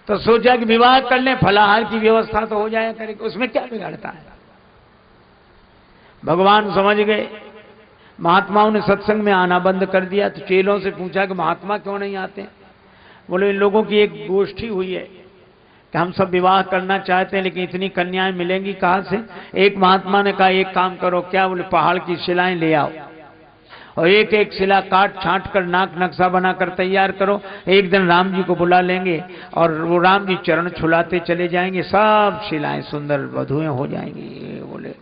तो सोचा कि विवाह कर लें, फलाहार की व्यवस्था तो हो जाए करेगी, उसमें क्या बिगाड़ता है। भगवान समझ गए। महात्माओं ने सत्संग में आना बंद कर दिया। तो चेलों से पूछा कि महात्मा क्यों नहीं आते। बोले इन लोगों की एक गोष्ठी हुई है कि हम सब विवाह करना चाहते हैं लेकिन इतनी कन्याएं मिलेंगी कहां से। एक महात्मा ने कहा एक काम करो, क्या? बोले पहाड़ की शिलाएं ले आओ और एक एक शिला काट छांट कर नाक नक्शा बनाकर तैयार करो। एक दिन राम जी को बुला लेंगे और वो राम जी चरण छुलाते चले जाएंगे, सब शिलाएं सुंदर वधुएं हो जाएंगी। बोले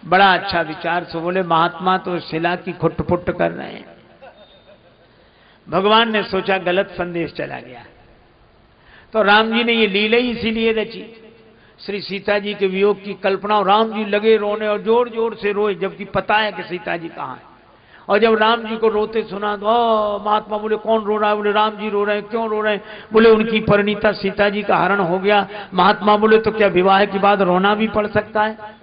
बड़ा अच्छा विचार। से बोले महात्मा तो शिला की खुट-पुट कर रहे हैं। भगवान ने सोचा गलत संदेश चला गया। तो राम जी ने ये लीला ही इसीलिए रची, श्री सीता जी के वियोग की कल्पना। और राम जी लगे रोने और जोर जोर से रोए, जबकि पता है कि सीता जी कहाँ है। और जब राम जी को रोते सुना तो महात्मा बोले कौन रो रहा है? बोले राम जी रो रहे हैं। क्यों रो रहे हैं? बोले उनकी परिणीता सीता जी का हरण हो गया। महात्मा बोले तो क्या विवाह के बाद रोना भी पड़ सकता है?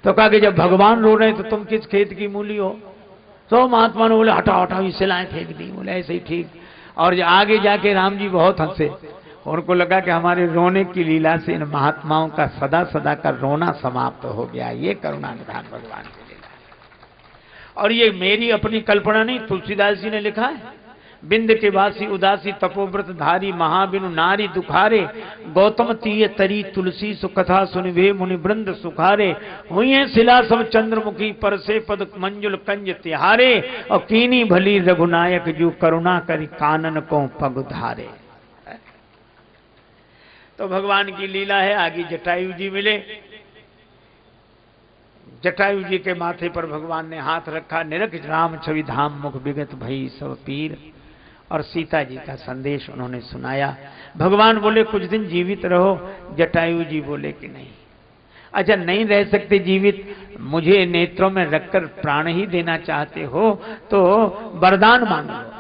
तो कहा कि जब भगवान रो रहे हैं तो तुम किस खेत की मूली हो। तो महात्मा ने बोले हटाओ हटाओ, ये शिलाएं फेंक दी। बोले ऐसे ही ठीक। और आगे जाके राम जी बहुत हंसे। उनको लगा कि हमारे रोने की लीला से इन महात्माओं का सदा सदा का रोना समाप्त हो गया। ये करुणा निधान भगवान की लीला है। और ये मेरी अपनी कल्पना नहीं, तुलसीदास जी ने लिखा है। बिंद के वासी उदासी तपोव्रत धारी महाबिनु नारी दुखारे गौतम तीय तरी तुलसी सुकथा सुनिभे मुनि वृंद सुखारे हुई है शिला सब चंद्रमुखी पर से पद मंजुल कंज तिहारे और कीनी भली रघुनायक जो करुणा करी कानन को पग धारे। तो भगवान की लीला है। आगे जटायु जी मिले। जटायु जी के माथे पर भगवान ने हाथ रखा। निरख राम छवि धाम मुख विगत भई सब पीर। और सीता जी का संदेश उन्होंने सुनाया। भगवान बोले कुछ दिन जीवित रहो। जटायु जी बोले कि नहीं। अच्छा नहीं रह सकते जीवित, मुझे नेत्रों में रखकर प्राण ही देना चाहते हो तो वरदान मांगो।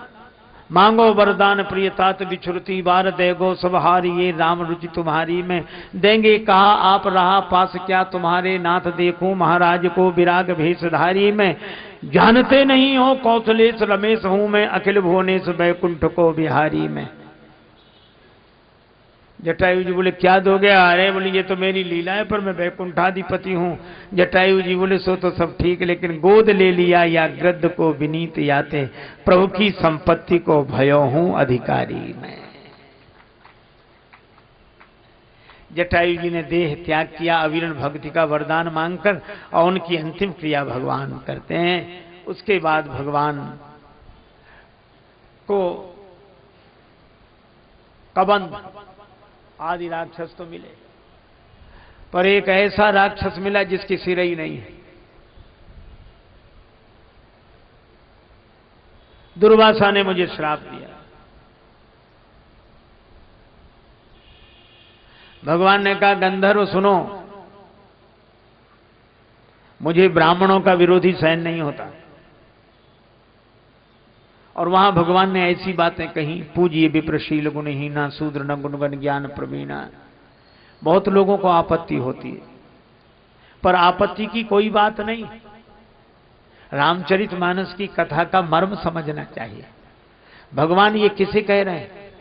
मांगो वरदान प्रियतात बिछुरती बार देगो सब हारी ये राम रुचि तुम्हारी में देंगे। कहा आप रहा पास क्या तुम्हारे नाथ देखूं महाराज को विराग भेषधारी में। जानते नहीं हो कौशलेश रमेश हूं मैं अखिल भुवनेश बैकुंठ को बिहारी में। जटायु जी बोले क्या दोगे? अरे बोले ये तो मेरी लीला है पर मैं बैकुंठाधिपति हूं। जटायु जी बोले सो तो सब ठीक, लेकिन गोद ले लिया या गृद्ध को विनीत याते प्रभु की संपत्ति को भयो हूं अधिकारी मैं। जटायु जी ने देह त्याग किया अविरण भक्ति का वरदान मांगकर और उनकी अंतिम क्रिया भगवान करते हैं। उसके बाद भगवान को कबंध आदि राक्षस तो मिले, पर एक ऐसा राक्षस मिला जिसकी सिर ही नहीं है। दुर्वासा ने मुझे श्राप दिया। भगवान ने कहा गंधर्व सुनो, मुझे ब्राह्मणों का विरोधी सहन नहीं होता। और वहां भगवान ने ऐसी बातें कही, पूजिए विप्रशील गुणहीना शूद्र न गुणगण ज्ञान प्रवीणा। बहुत लोगों को आपत्ति होती है, पर आपत्ति की कोई बात नहीं। रामचरितमानस की कथा का मर्म समझना चाहिए। भगवान ये किसे कह रहे हैं?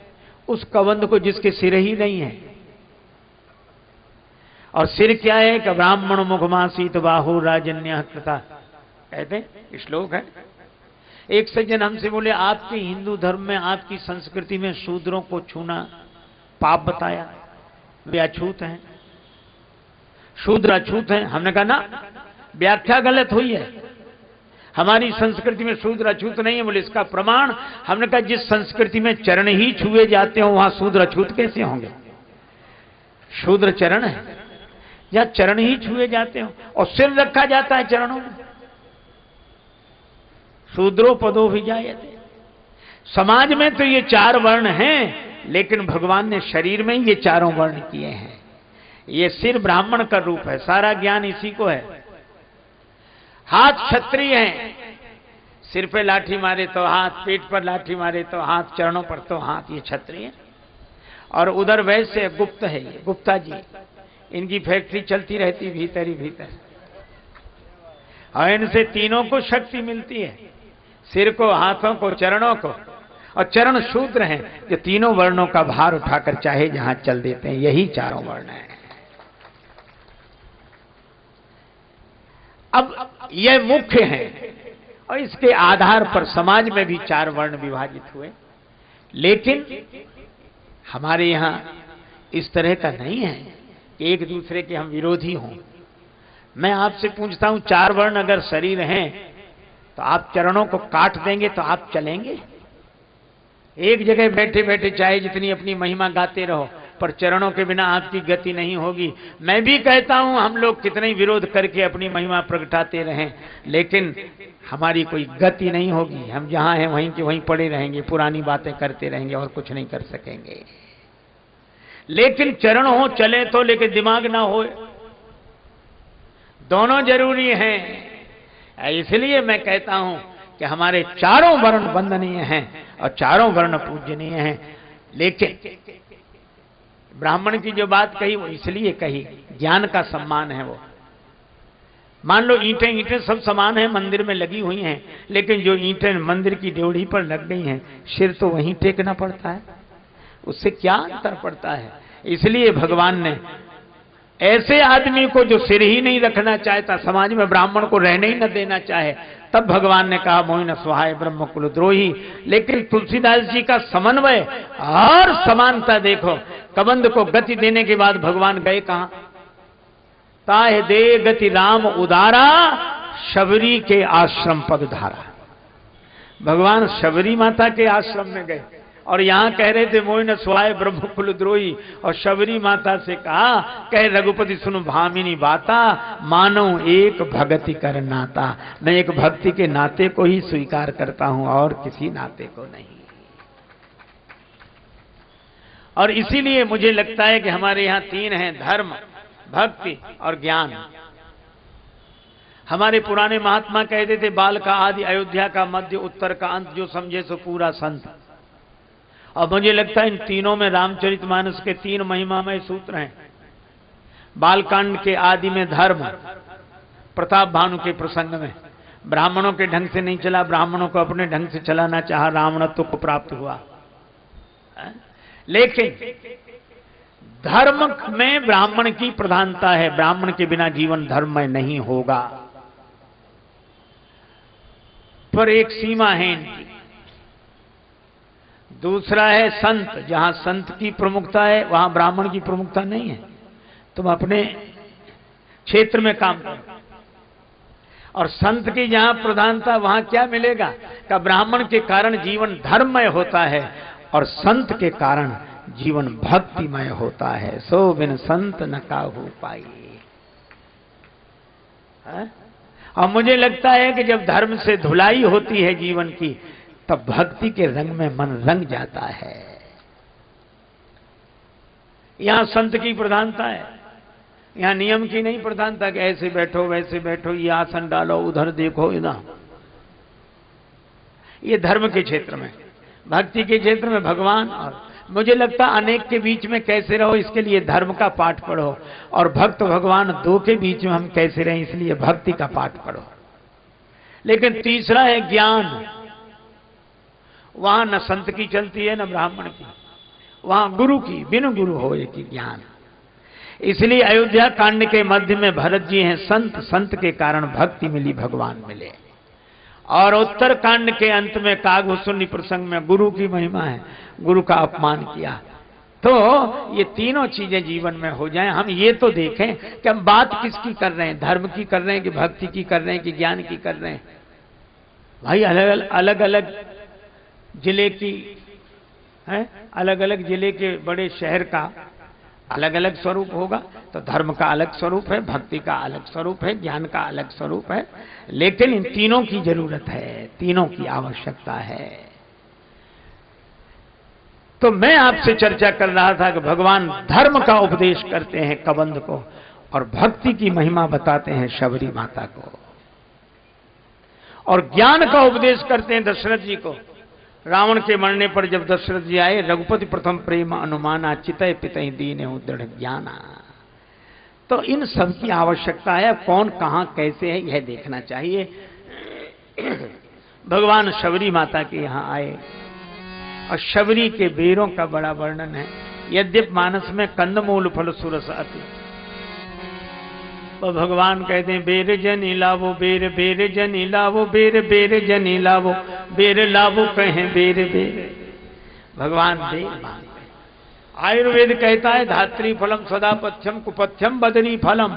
उस कबंध को जिसके सिर ही नहीं है। और सिर क्या है कि ब्राह्मण मुखमासीत बाहु राजन्य कृता, कहते श्लोक है। एक सज्जन हमसे बोले आपके हिंदू धर्म में आपकी संस्कृति में शूद्रों को छूना पाप बताया, वे अछूत हैं, शूद्र अछूत हैं। हमने कहा ना, व्याख्या गलत हुई है। हमारी संस्कृति में शूद्र अछूत नहीं है। बोले इसका प्रमाण? हमने कहा जिस संस्कृति में चरण ही छुए जाते हो वहां शूद्र अछूत कैसे होंगे? शूद्र चरण है या चरण ही छुए जाते हो और सिर रखा जाता है चरणों में। शूद्रो पदो भी जायते। समाज में तो ये चार वर्ण हैं, लेकिन भगवान ने शरीर में ये चारों वर्ण किए हैं। ये सिर ब्राह्मण का रूप है, सारा ज्ञान इसी को है। हाथ क्षत्रिय हैं, सिर पे लाठी मारे तो हाथ, पेट पर लाठी मारे तो हाथ, चरणों पर तो हाथ, ये क्षत्रिय। और उधर वैसे गुप्त है, ये गुप्ता जी, इनकी फैक्ट्री चलती रहती भीतर ही भीतर। और इनसे तीनों को शक्ति मिलती है, सिर को, हाथों को, चरणों को। और चरण शूद्र हैं जो तीनों वर्णों का भार उठाकर चाहे जहां चल देते हैं। यही चारों वर्ण हैं। अब यह मुख्य है और इसके आधार पर समाज में भी चार वर्ण विभाजित हुए। लेकिन हमारे यहां इस तरह का नहीं है कि एक दूसरे के हम विरोधी हों। मैं आपसे पूछता हूं, चार वर्ण अगर शरीर हैं तो आप चरणों को काट देंगे तो आप चलेंगे? एक जगह बैठे बैठे चाहे जितनी अपनी महिमा गाते रहो, पर चरणों के बिना आपकी गति नहीं होगी। मैं भी कहता हूं हम लोग कितने ही विरोध करके अपनी महिमा प्रगटाते रहें, लेकिन हमारी कोई गति नहीं होगी। हम जहां हैं वहीं के वहीं पड़े रहेंगे, पुरानी बातें करते रहेंगे और कुछ नहीं कर सकेंगे। लेकिन चरण हो चले तो, लेकिन दिमाग ना हो, दोनों जरूरी हैं। इसलिए मैं कहता हूं कि हमारे चारों वर्ण वंदनीय हैं और चारों वर्ण पूजनीय हैं। लेकिन ब्राह्मण की जो बात कही वो इसलिए कही, ज्ञान का सम्मान है वो। मान लो ईंटें सब समान हैं, मंदिर में लगी हुई हैं, लेकिन जो ईंटें मंदिर की ड्योढ़ी पर लग गई हैं, सिर तो वहीं टेकना पड़ता है। उससे क्या अंतर पड़ता है? इसलिए भगवान ने ऐसे आदमी को जो सिर ही नहीं रखना चाहता, समाज में ब्राह्मण को रहने ही न देना चाहे, तब भगवान ने कहा मोहिन स्वाहाय ब्रह्म कुलद्रोही। लेकिन तुलसीदास जी का समन्वय और समानता देखो। कबंध को गति देने के बाद भगवान गए कहां? ताहे दे गति राम उदारा, शबरी के आश्रम पग धारा। भगवान शबरी माता के आश्रम में गए और यहां कह रहे थे मोहिन स्वाय ब्रह्म कुलद्रोही, और शबरी माता से कहा, कह रघुपति सुन भामिनी बाता, मानो एक भक्ति कर नाता। मैं एक भक्ति के नाते को ही स्वीकार करता हूं और किसी नाते को नहीं। और इसीलिए मुझे लगता है कि हमारे यहां तीन हैं, धर्म, भक्ति और ज्ञान। हमारे पुराने महात्मा कहते थे, बाल का आदि अयोध्या का मध्य उत्तर का अंत, जो समझे सो पूरा संत। और मुझे लगता है इन तीनों में रामचरितमानस के तीन महिमामय सूत्र हैं। बालकांड के आदि में धर्म, प्रताप भानु के प्रसंग में ब्राह्मणों के ढंग से नहीं चला, ब्राह्मणों को अपने ढंग से चलाना चाहा, रावणत्व को प्राप्त हुआ। लेकिन धर्म में ब्राह्मण की प्रधानता है, ब्राह्मण के बिना जीवन धर्ममय नहीं होगा। पर एक सीमा है इनकी। दूसरा है संत, जहां संत की प्रमुखता है वहां ब्राह्मण की प्रमुखता नहीं है। तुम अपने क्षेत्र में काम करो, और संत की जहां प्रधानता वहां क्या मिलेगा? का ब्राह्मण के कारण जीवन धर्ममय होता है और संत के कारण जीवन भक्तिमय होता है। सो बिन संत न काहू पाई। और मुझे लगता है कि जब धर्म से धुलाई होती है जीवन की, तब भक्ति के रंग में मन रंग जाता है। यहां संत की प्रधानता है, यहां नियम की नहीं प्रधानता कि ऐसे बैठो वैसे बैठो, ये आसन डालो, उधर देखो, इधर। ये धर्म के क्षेत्र में। भक्ति के क्षेत्र में भगवान और मुझे लगता अनेक के बीच में कैसे रहो, इसके लिए धर्म का पाठ पढ़ो, और भक्त भगवान दो के बीच में हम कैसे रहें, इसलिए भक्ति का पाठ पढ़ो। लेकिन तीसरा है ज्ञान। वहां न संत की चलती है न ब्राह्मण की, वहां गुरु की, बिन गुरु होए की ज्ञान। इसलिए अयोध्या कांड के मध्य में भरत जी हैं संत, संत के कारण भक्ति मिली, भगवान मिले। और उत्तर कांड के अंत में कागभूषुंडी प्रसंग में गुरु की महिमा है, गुरु का अपमान किया। तो ये तीनों चीजें जीवन में हो जाएं, हम ये तो देखें कि हम बात किसकी कर रहे हैं, धर्म की कर रहे हैं कि भक्ति की कर रहे हैं कि ज्ञान की कर रहे हैं। भाई अलग अलग जिले की है, अलग अलग जिले के बड़े शहर का अलग अलग स्वरूप होगा। तो धर्म का अलग स्वरूप है, भक्ति का अलग स्वरूप है, ज्ञान का अलग स्वरूप है। लेकिन इन तीनों की जरूरत है, तीनों की आवश्यकता है। तो मैं आपसे चर्चा कर रहा था कि भगवान धर्म का उपदेश करते हैं कबंध को, और भक्ति की महिमा बताते हैं शबरी माता को, और ज्ञान का उपदेश करते हैं दशरथ जी को। रावण के मरने पर जब दशरथ जी आए, रघुपति प्रथम प्रेम अनुमाना, चितय पितहि दीने दृढ़ ज्ञाना। तो इन सब की आवश्यकता है। कौन कहां कैसे है यह देखना चाहिए। भगवान शबरी माता के यहां आए और शबरी के बेरों का बड़ा वर्णन है। यद्यप मानस में कंदमूल फल सुरस अति, तो भगवान कहते हैं बेर जनी लावो बेर, बेर जनी लावो बेर, बेर जनी लावो बेर, लावो कहें बेर बेर। भगवान बेर मांगते। आयुर्वेद कहता है धात्री फलम सदा पथ्यम कुपथ्यम बदरी फलम।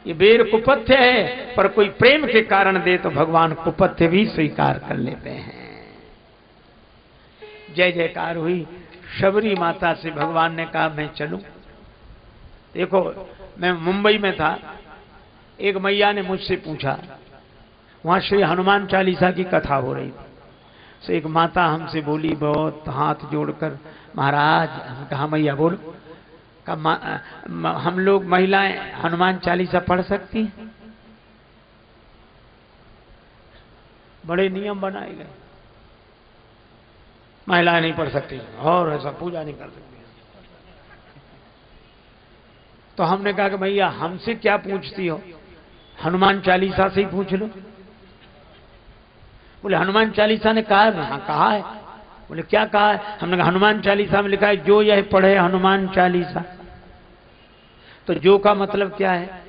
ये बेर कुपथ्य है, पर कोई प्रेम के कारण दे तो भगवान कुपथ्य भी स्वीकार कर लेते हैं। जय जयकार हुई। शबरी माता से भगवान ने कहा मैं चलूं। देखो मैं मुंबई में था, एक मैया ने मुझसे पूछा, वहां श्री हनुमान चालीसा की कथा हो रही थी, तो एक माता हमसे बोली बहुत हाथ जोड़कर, महाराज, हम कहा मैया बोलो, हम लोग महिलाएं हनुमान चालीसा पढ़ सकती हैं? बड़े नियम बनाए गए, महिलाएं नहीं पढ़ सकती और ऐसा पूजा नहीं कर सकती। तो हमने कहा कि भैया हमसे क्या पूछती हो, हनुमान चालीसा से ही पूछ लो। बोले हनुमान चालीसा ने कहा है? हाँ कहा है। बोले क्या कहा है? हमने कहा हनुमान चालीसा में लिखा है जो यह पढ़े हनुमान चालीसा। तो जो का मतलब क्या है?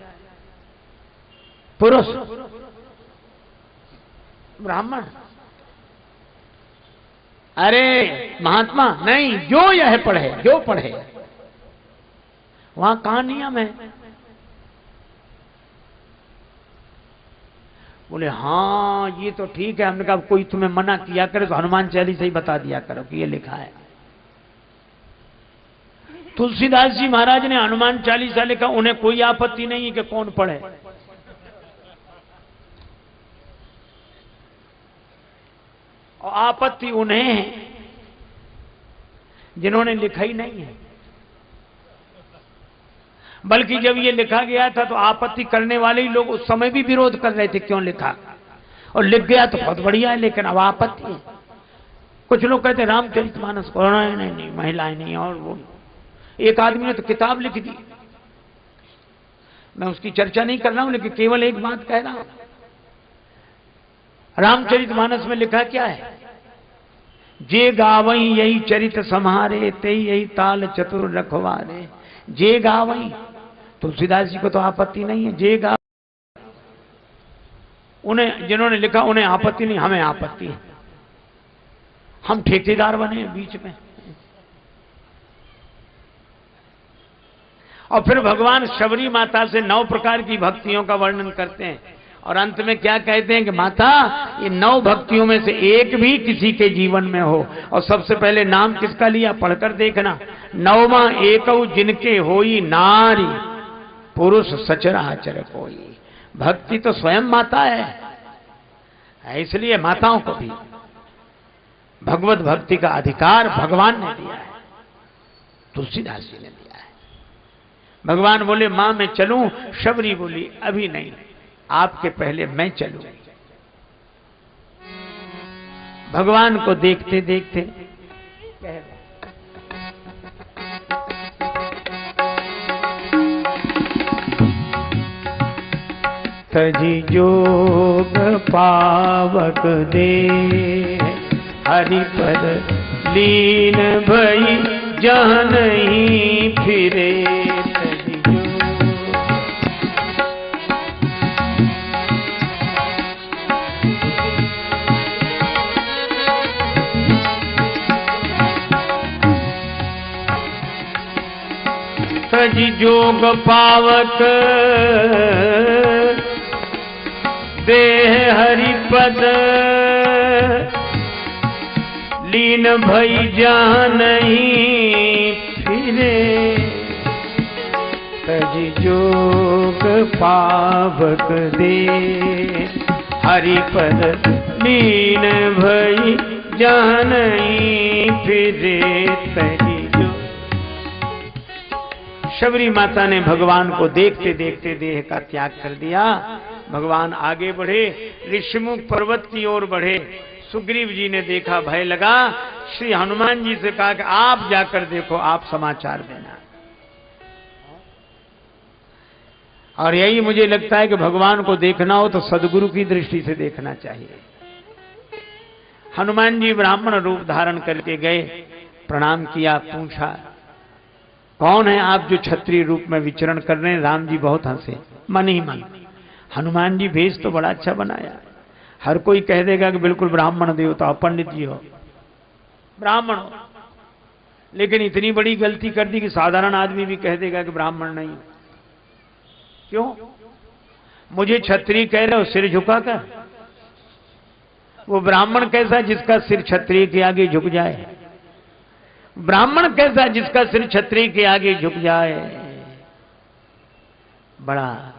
पुरुष, ब्राह्मण। अरे महात्मा नहीं, जो यह पढ़े, जो पढ़े। वहां कहां नियम है? बोले हाँ ये तो ठीक है। हमने कहा कोई तुम्हें मना किया करे तो हनुमान चालीसा ही बता दिया करो कि ये लिखा है। तुलसीदास जी महाराज ने हनुमान चालीसा लिखा, उन्हें कोई आपत्ति नहीं है कि कौन पढ़े। और आपत्ति उन्हें है जिन्होंने लिखा ही नहीं है। बल्कि जब ये लिखा गया था तो आपत्ति करने वाले ही लोग उस समय भी विरोध कर रहे थे, क्यों लिखा, और लिख गया तो बहुत बढ़िया है, लेकिन अब आपत्ति है। कुछ लोग कहते रामचरितमानस पढ़ना है, नहीं महिलाएं नहीं। और वो एक आदमी ने तो किताब लिख दी, मैं उसकी चर्चा नहीं कर रहा हूं, लेकिन केवल एक बात कह रहा हूं। रामचरितमानस में लिखा क्या है? जे गावई यही चरित सम्हारे, ते यही ताल चतुर रखवारे। जे गावई, तुलसीदास जी को तो आपत्ति नहीं है। जे गा, उन्हें जिन्होंने लिखा उन्हें आपत्ति नहीं, हमें आपत्ति है। हम ठेकेदार बने बीच में। और फिर भगवान शबरी माता से 9 प्रकार की भक्तियों का वर्णन करते हैं, और अंत में क्या कहते हैं कि माता ये 9 भक्तियों में से एक भी किसी के जीवन में हो। और सबसे पहले नाम किसका लिया, पढ़कर देखना। 9वां एकौ जिनके होई नारी, पुरुष सचराचर कोई। भक्ति तो स्वयं माता है, इसलिए माताओं को भी भगवत भक्ति का अधिकार भगवान ने दिया है, तुलसीदास जी ने दिया है। भगवान बोले मां मैं चलूं, शबरी बोली अभी नहीं, आपके पहले मैं चलूं। भगवान को देखते देखते तजी जोग पावक दे, हरि पद लीन भई जहाँ नहीं फिरे। तजी जोग पावक देह हरिपद लीन भई जहाँ नहीं फिरे। तजी जोग पावक दे हरिपद लीन भई जहाँ नहीं फिरे। तजी शबरी माता ने भगवान को देखते देखते देह का त्याग कर दिया। भगवान आगे बढ़े, ऋषिमुख पर्वत की ओर बढ़े। सुग्रीव जी ने देखा, भय लगा। श्री हनुमान जी से कहा कि आप जाकर देखो, आप समाचार देना। और यही मुझे लगता है कि भगवान को देखना हो तो सदगुरु की दृष्टि से देखना चाहिए। हनुमान जी ब्राह्मण रूप धारण करके गए, प्रणाम किया, पूछा कौन है आप जो क्षत्रिय रूप में विचरण कर रहे हैं? राम जी बहुत हंसे, मन ही मन। हनुमान जी भेष तो बड़ा अच्छा बनाया, हर कोई कह देगा कि बिल्कुल ब्राह्मण देवता हो, पंडित जी हो, ब्राह्मण हो, लेकिन इतनी बड़ी गलती कर दी कि साधारण आदमी भी कह देगा कि ब्राह्मण नहीं। क्यों? मुझे क्षत्रिय कह रहे हो सिर झुकाकर, वो ब्राह्मण कैसा जिसका सिर क्षत्रिय के आगे झुक जाए? ब्राह्मण कैसा जिसका सिर क्षत्रिय के आगे झुक जाए? बड़ा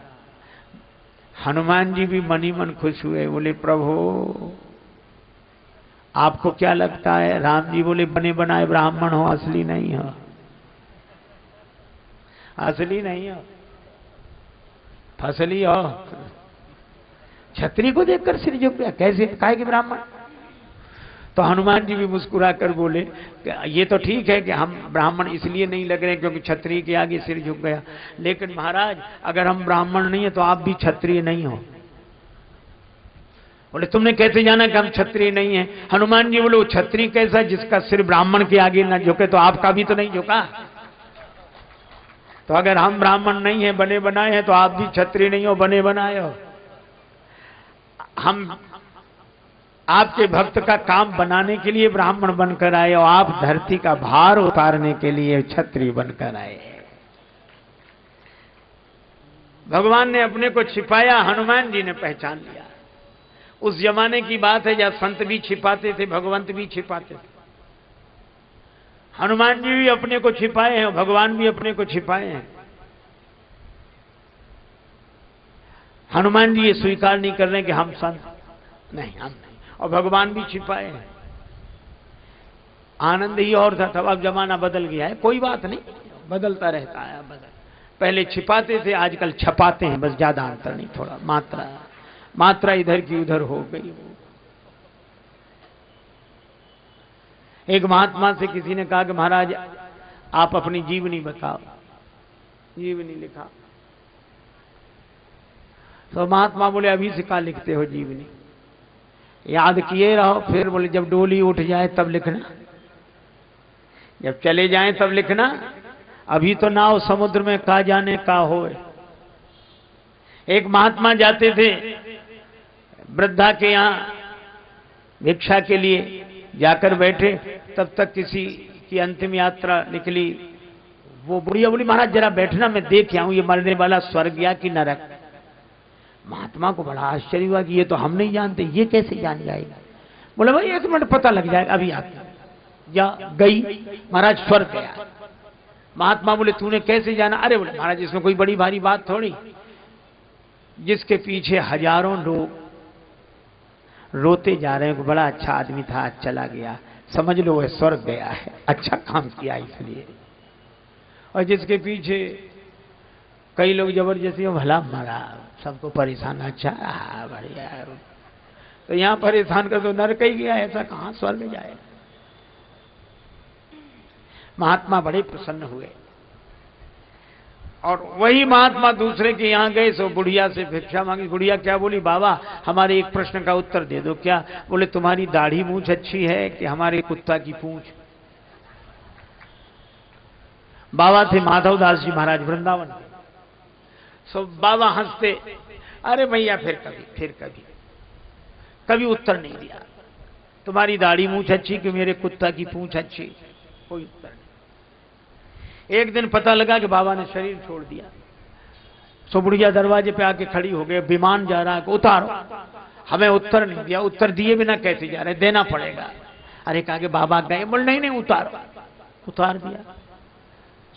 हनुमान जी भी मन ही मन खुश हुए, बोले प्रभु आपको क्या लगता है? राम जी बोले बने बनाए ब्राह्मण हो, असली नहीं हो, असली नहीं हो, फसली हो। क्षत्रिय को देखकर सिर झुक गया, कैसे काहे कि ब्राह्मण? तो हनुमान जी भी मुस्कुरा कर बोले ये तो ठीक है कि हम ब्राह्मण इसलिए नहीं लग रहे क्योंकि क्षत्रिय के आगे सिर झुक गया, लेकिन महाराज अगर हम ब्राह्मण नहीं है तो आप भी क्षत्रिय नहीं हो। बोले तुमने कैसे जाना कि हम क्षत्रिय नहीं है? हनुमान जी बोले वो क्षत्रिय कैसा जिसका सिर ब्राह्मण के आगे न झुके, तो आपका भी तो नहीं झुका। तो अगर हम ब्राह्मण नहीं है, बने बनाए हैं, तो आप भी क्षत्रिय नहीं हो, बने बनाए हो। हम आपके भक्त का काम बनाने के लिए ब्राह्मण बनकर आए और आप धरती का भार उतारने के लिए क्षत्रिय बनकर आए। भगवान ने अपने को छिपाया, हनुमान जी ने पहचान लिया। उस जमाने की बात है जब संत भी छिपाते थे, भगवंत भी छिपाते थे। हनुमान जी भी अपने को छिपाए हैं, भगवान भी अपने को छिपाए हैं। हनुमान जी ये स्वीकार नहीं कर रहे कि हम संत नहीं, हम नहीं, और भगवान भी छिपाए हैं। आनंद ही और था, तब अब जमाना बदल गया है, कोई बात नहीं, बदलता रहता है। पहले छिपाते थे, आजकल छपाते हैं, बस ज्यादा अंतर नहीं, थोड़ा मात्रा इधर की उधर हो गई। एक महात्मा से किसी ने कहा कि महाराज आप अपनी जीवनी बताओ, जीवनी लिखा। तो महात्मा बोले अभी से क्या लिखते हो जीवनी? याद किए रहो, फिर बोले जब डोली उठ जाए तब लिखना, जब चले जाएं तब लिखना, अभी तो नाव समुद्र में का जाने का होए। एक महात्मा जाते थे वृद्धा के यहां भिक्षा के लिए, जाकर बैठे, तब तक किसी की अंतिम यात्रा निकली। वो बुढ़िया बोली महाराज जरा बैठना, मैं देख आऊं ये मरने वाला स्वर्ग या कि नरक। महात्मा को बड़ा आश्चर्य हुआ कि ये तो हम नहीं जानते, ये कैसे जान जाएगा? बोले भाई 1 मिनट पता लग जाएगा, अभी आते। या गई, महाराज स्वर्ग गया। महात्मा बोले तूने कैसे जाना? अरे बोले महाराज इसमें कोई बड़ी भारी बात थोड़ी, जिसके पीछे हजारों लोग रोते जा रहे हैं, बड़ा अच्छा आदमी था, चला गया, समझ लो वह स्वर्ग गया है, अच्छा काम किया इसलिए। और जिसके पीछे कई लोग जबरदस्ती भला मरा, सबको परेशान, अच्छा बढ़िया, तो यहां परेशान कर तो नरक ही गया, ऐसा कहां स्वर्ग जाए? महात्मा बड़े प्रसन्न हुए। और वही महात्मा दूसरे के यहां गए, सो बुढ़िया से भिक्षा मांगी। बुढ़िया क्या बोली? बाबा हमारे एक प्रश्न का उत्तर दे दो। क्या? बोले तुम्हारी दाढ़ी मूंछ अच्छी है कि हमारे कुत्ता की पूंछ? बाबा थे माधव दास जी महाराज वृंदावन। सो बाबा हंसते, अरे भैया फिर कभी उत्तर नहीं दिया। तुम्हारी दाढ़ी मूंछ अच्छी कि मेरे कुत्ता की पूंछ अच्छी? कोई उत्तर नहीं। एक दिन पता लगा कि बाबा ने शरीर छोड़ दिया। सो बुढ़िया दरवाजे पे आके खड़ी हो गए, विमान जा रहा है, उतारो। हमें उत्तर नहीं दिया, उत्तर दिए बिना कैसे जा रहे, देना पड़ेगा। अरे कहा कि बाबा गए? बोल नहीं उतारो। उतार दिया।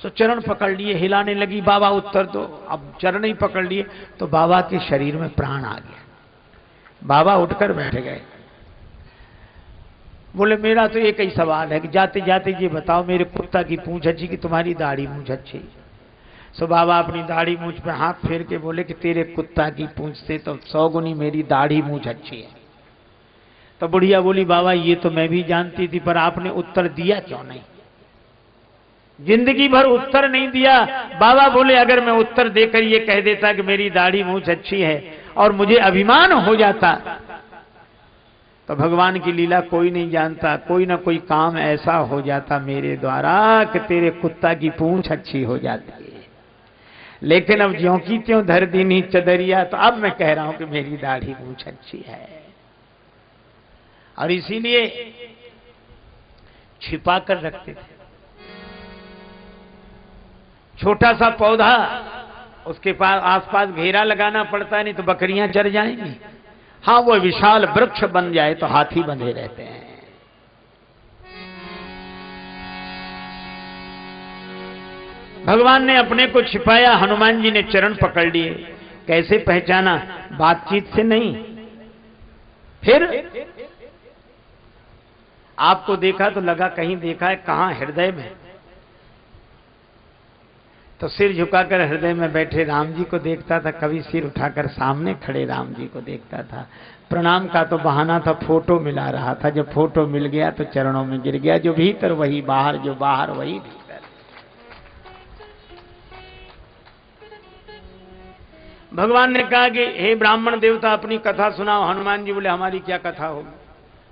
सो चरण पकड़ लिए, हिलाने लगी, बाबा उत्तर दो। अब चरण ही पकड़ लिए तो बाबा के शरीर में प्राण आ गया। बाबा उठकर बैठ गए। बोले मेरा तो एक ही सवाल है कि जाते जाते ये बताओ मेरे कुत्ता की पूंछ अच्छी कि तुम्हारी दाढ़ी मूंछ अच्छी? सो बाबा अपनी दाढ़ी मूंछ पर हाथ फेर के बोले कि तेरे कुत्ता की पूंछ से तो 100 गुनी मेरी दाढ़ी मूंछ अच्छी है। तो बुढ़िया बोली बाबा ये तो मैं भी जानती थी, पर आपने उत्तर दिया क्यों नहीं? जिंदगी भर उत्तर नहीं दिया। बाबा बोले अगर मैं उत्तर देकर ये कह देता कि मेरी दाढ़ी मूंछ अच्छी है और मुझे अभिमान हो जाता तो भगवान की लीला कोई नहीं जानता, कोई ना कोई काम ऐसा हो जाता मेरे द्वारा कि तेरे कुत्ता की पूंछ अच्छी हो जाती है। लेकिन अब ज्यों की त्यों धर दीनी चदरिया, तो अब मैं कह रहा हूं कि मेरी दाढ़ी पूंछ अच्छी है। और इसीलिए छिपा कर रखते थे। छोटा सा पौधा, उसके पास आसपास घेरा लगाना पड़ता, नहीं तो बकरियां चर जाएंगी। हाँ, वो विशाल वृक्ष बन जाए तो हाथी बंधे रहते हैं। भगवान ने अपने को छिपाया, हनुमान जी ने चरण पकड़ लिए। कैसे पहचाना? बातचीत से नहीं, फिर आपको देखा तो लगा कहीं देखा है, कहां? हृदय में। तो सिर झुकाकर हृदय में बैठे राम जी को देखता था, कभी सिर उठाकर सामने खड़े राम जी को देखता था। प्रणाम का तो बहाना था, फोटो मिला रहा था। जब फोटो मिल गया तो चरणों में गिर गया। जो भीतर वही बाहर, जो बाहर वही भीतर। भगवान ने कहा कि हे ब्राह्मण देवता, अपनी कथा सुनाओ। हनुमान जी बोले, हमारी क्या कथा होगी,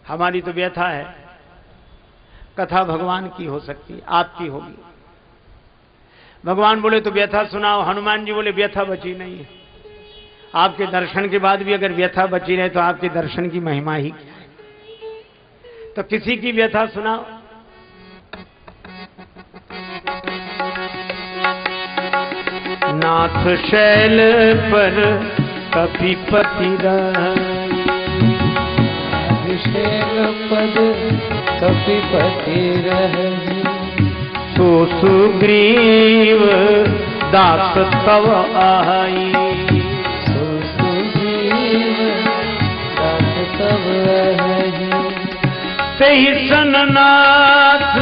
हमारी तो व्यथा है। कथा भगवान की हो सकती है, आपकी होगी। भगवान बोले, तो व्यथा सुनाओ। हनुमान जी बोले, व्यथा बची नहीं है। आपके दर्शन के बाद भी अगर व्यथा बची रहे तो आपके दर्शन की महिमा ही क्या है। तो किसी की व्यथा सुनाओ। नाथ शैल पर कपिपति शैल पद कपिपति रहे। तो सुग्रीव दास तव आई। सुग्रीव दास तव आई। तेहि सननाथ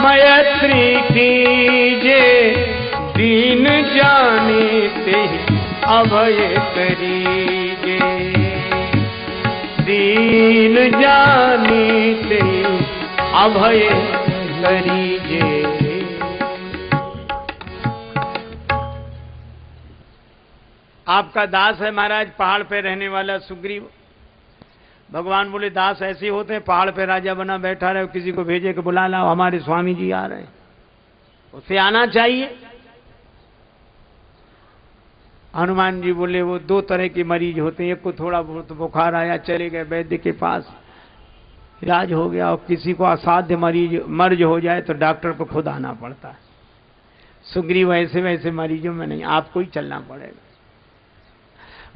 मैत्री कीजे, दीन जाने तेहि अभय करीजे। दीन जाने तेहि अभय करीजे। आपका दास है महाराज, पहाड़ पे रहने वाला सुग्रीव। भगवान बोले, दास ऐसे होते हैं, पहाड़ पे राजा बना बैठा रहे, किसी को भेजे कि बुला लाओ, हमारे स्वामी जी आ रहे हैं। उसे आना चाहिए। हनुमान जी बोले, वो दो तरह के मरीज होते हैं। एक को थोड़ा बहुत बुखार आया, चले गए वैद्य के पास, इलाज हो गया। और किसी को असाध्य मर्ज हो जाए तो डॉक्टर को खुद आना पड़ता है। सुग्रीव ऐसे वैसे मरीजों में नहीं, आपको ही चलना पड़ेगा।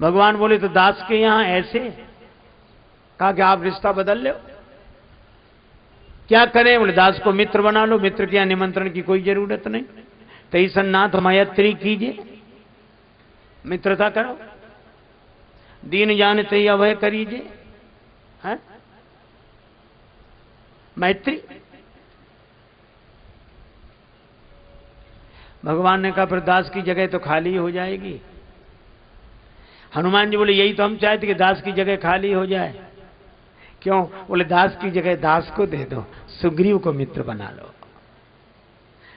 भगवान बोले, तो दास के यहां ऐसे? कहा कि आप रिश्ता बदल लो। क्या करें? बोले, दास को मित्र बना लो। मित्र के यहां निमंत्रण की कोई जरूरत नहीं। तई सन्नाथ मैत्री कीजिए, मित्रता करो। दीन जान तई अभय करीजिए, है मैत्री। भगवान ने कहा, फिर दास की जगह तो खाली हो जाएगी। हनुमान जी बोले, यही तो हम चाहते कि दास की जगह खाली हो जाए। क्यों? बोले, दास की जगह दास को दे दो, सुग्रीव को मित्र बना लो।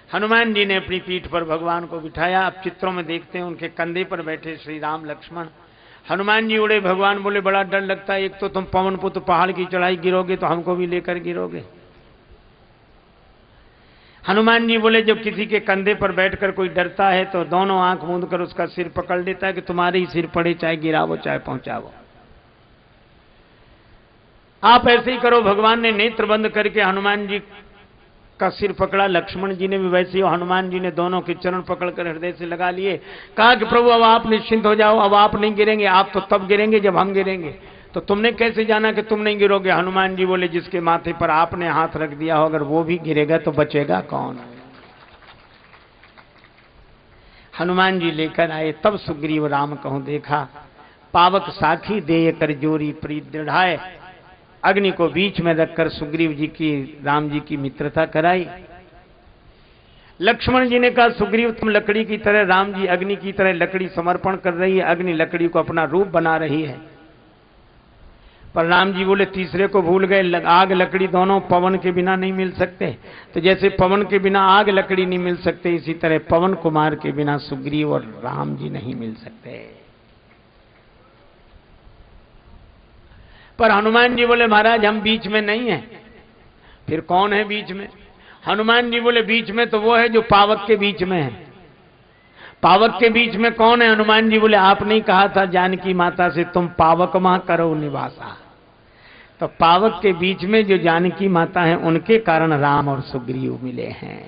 हनुमान जी ने अपनी पीठ पर भगवान को बिठाया। आप चित्रों में देखते हैं, उनके कंधे पर बैठे श्री राम लक्ष्मण। हनुमान जी उड़े। भगवान बोले, बड़ा डर लगता है, एक तो तुम पवन पुत्र पहाड़ की चढ़ाई गिरोगे तो हमको भी लेकर गिरोगे। हनुमान जी बोले, जब किसी के कंधे पर बैठकर कोई डरता है तो दोनों आंख मूंद कर उसका सिर पकड़ लेता है कि तुम्हारे ही सिर पड़े, चाहे गिरावो चाहे पहुंचावो। आप ऐसे ही करो। भगवान ने नेत्र बंद करके हनुमान जी का सिर पकड़ा। लक्ष्मण जी ने भी वैसे ही, हनुमान जी ने दोनों के चरण पकड़कर हृदय से लगा लिए। कहा कि प्रभु, अब आप निश्चिंत हो जाओ, अब आप नहीं गिरेंगे। आप तो तब गिरेंगे जब हम गिरेंगे। तो तुमने कैसे जाना कि तुम नहीं गिरोगे? हनुमान जी बोले, जिसके माथे पर आपने हाथ रख दिया हो, अगर वो भी गिरेगा तो बचेगा कौन? हनुमान जी लेकर आए। तब सुग्रीव राम कहूं देखा, पावक साखी देय कर जोरी प्रीत दृढ़ाए। अग्नि को बीच में रखकर सुग्रीव जी की, राम जी की मित्रता कराई। लक्ष्मण जी ने कहा, सुग्रीव तुम लकड़ी की तरह, राम जी अग्नि की तरह लकड़ी समर्पण कर रही है, अग्नि लकड़ी को अपना रूप बना रही है। पर राम जी बोले, तीसरे को भूल गए। आग लकड़ी दोनों पवन के बिना नहीं मिल सकते। तो जैसे पवन के बिना आग लकड़ी नहीं मिल सकते, इसी तरह पवन कुमार के बिना सुग्रीव और राम जी नहीं मिल सकते। पर हनुमान जी बोले महाराज हम बीच में नहीं हैं। फिर कौन है बीच में? हनुमान जी बोले बीच में तो वो है जो पावक के बीच में है। पावक के बीच में कौन है? हनुमान जी बोले आपने ही कहा था जानकी माता से तुम पावक मां करो निवासा। तो पावक के बीच में जो जानकी माता है उनके कारण राम और सुग्रीव मिले हैं।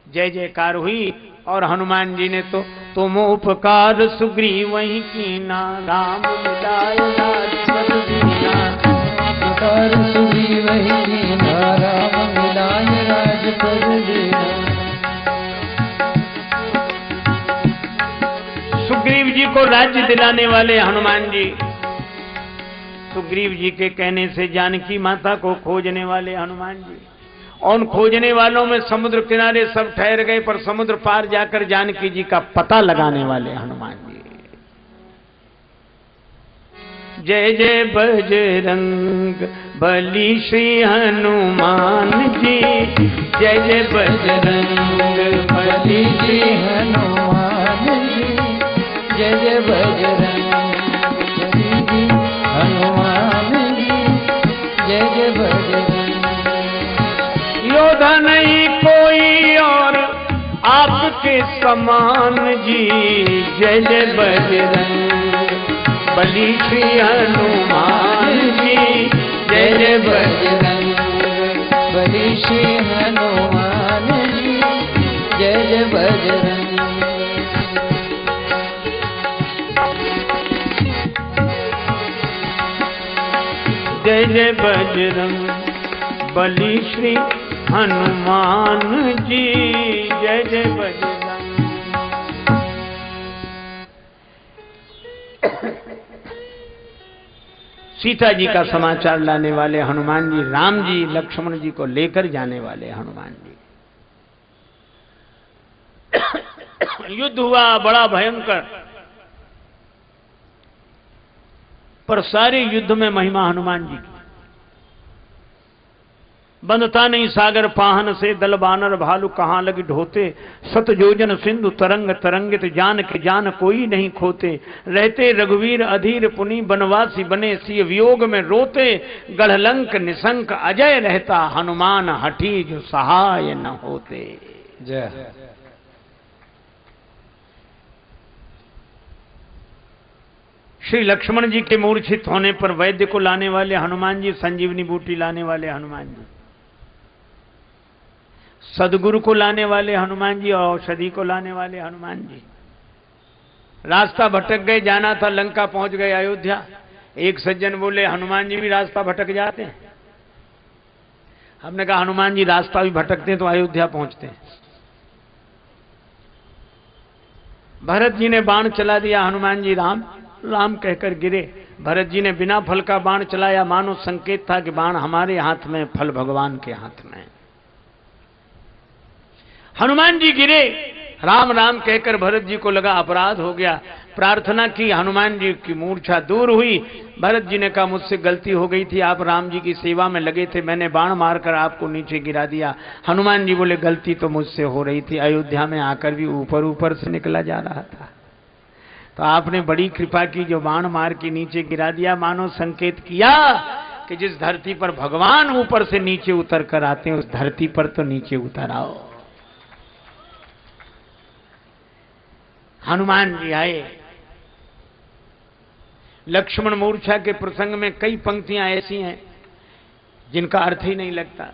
जय जयकार हुई और हनुमान जी ने तो तुम उपकार सुग्रीव वहीं कीना राम मिलाय राजपद दीना। उपकार सुग्रीव वहीं कीना राम मिलाय राजपद दीना। सुग्रीव जी को राज्य दिलाने वाले हनुमान जी, सुग्रीव जी के कहने से जानकी माता को खोजने वाले हनुमान जी, और उन खोजने वालों में समुद्र किनारे सब ठहर गए पर समुद्र पार जाकर जानकी जी का पता लगाने वाले हनुमान जी। जय जय बजरंग बली श्री हनुमान जी। जय जय बजरंग बली श्री हनुमान जी। जय जय बजरंग बली हनुमान जी। जय जय बजरंग। योद्धा नहीं कोई और आपके समान जी। जय जय बजरंग बली श्री हनुमान जी। जय जय बजरंग बली श्री हनुमान जी। जय जय बजरंग। जय जय बजरंग बली श्री हनुमान जी। जय जय बजरंग। सीता जी का समाचार लाने वाले हनुमान जी, राम जी लक्ष्मण जी को लेकर जाने वाले हनुमान जी। युद्ध हुआ बड़ा भयंकर, पर सारे युद्ध में महिमा हनुमान जी की। बंधता नहीं सागर पाहन से दल बानर भालू कहां लगी ढोते। सत जोजन सिंधु तरंग तरंगित जान के जान कोई नहीं खोते। रहते रघुवीर अधीर पुनि बनवासी बने सिय वियोग में रोते। गढ़लंक निशंक अजय रहता हनुमान हठी जो सहाय न होते। जय। श्री लक्ष्मण जी के मूर्छित होने पर वैद्य को लाने वाले हनुमान जी, संजीवनी बूटी लाने वाले हनुमान जी, सदगुरु को लाने वाले हनुमान जी और औषधि को लाने वाले हनुमान जी। रास्ता भटक गए, जाना था लंका, पहुंच गए अयोध्या। एक सज्जन बोले हनुमान जी भी रास्ता भटक जाते हैं। हमने कहा हनुमान जी रास्ता भी भटकते हैं तो अयोध्या पहुंचते हैं। भरत जी ने बाण चला दिया, हनुमान जी राम राम कहकर गिरे। भरत जी ने बिना फल का बाण चलाया, मानो संकेत था कि बाण हमारे हाथ में, फल भगवान के हाथ में। हनुमान जी गिरे, राम राम कहकर भरत जी को लगा अपराध हो गया। प्रार्थना की, हनुमान जी की मूर्छा दूर हुई। भरत जी ने कहा मुझसे गलती हो गई थी, आप राम जी की सेवा में लगे थे, मैंने बाण मारकर आपको नीचे गिरा दिया। हनुमान जी बोले गलती तो मुझसे हो रही थी, अयोध्या में आकर भी ऊपर ऊपर से निकला जा रहा था, तो आपने बड़ी कृपा की जो बाण मार के नीचे गिरा दिया। मानो संकेत किया कि जिस धरती पर भगवान ऊपर से नीचे उतर कर आते हैं उस धरती पर तो नीचे उतर आओ। हनुमान जी आए। लक्ष्मण मूर्छा के प्रसंग में कई पंक्तियां ऐसी हैं जिनका अर्थ ही नहीं लगता,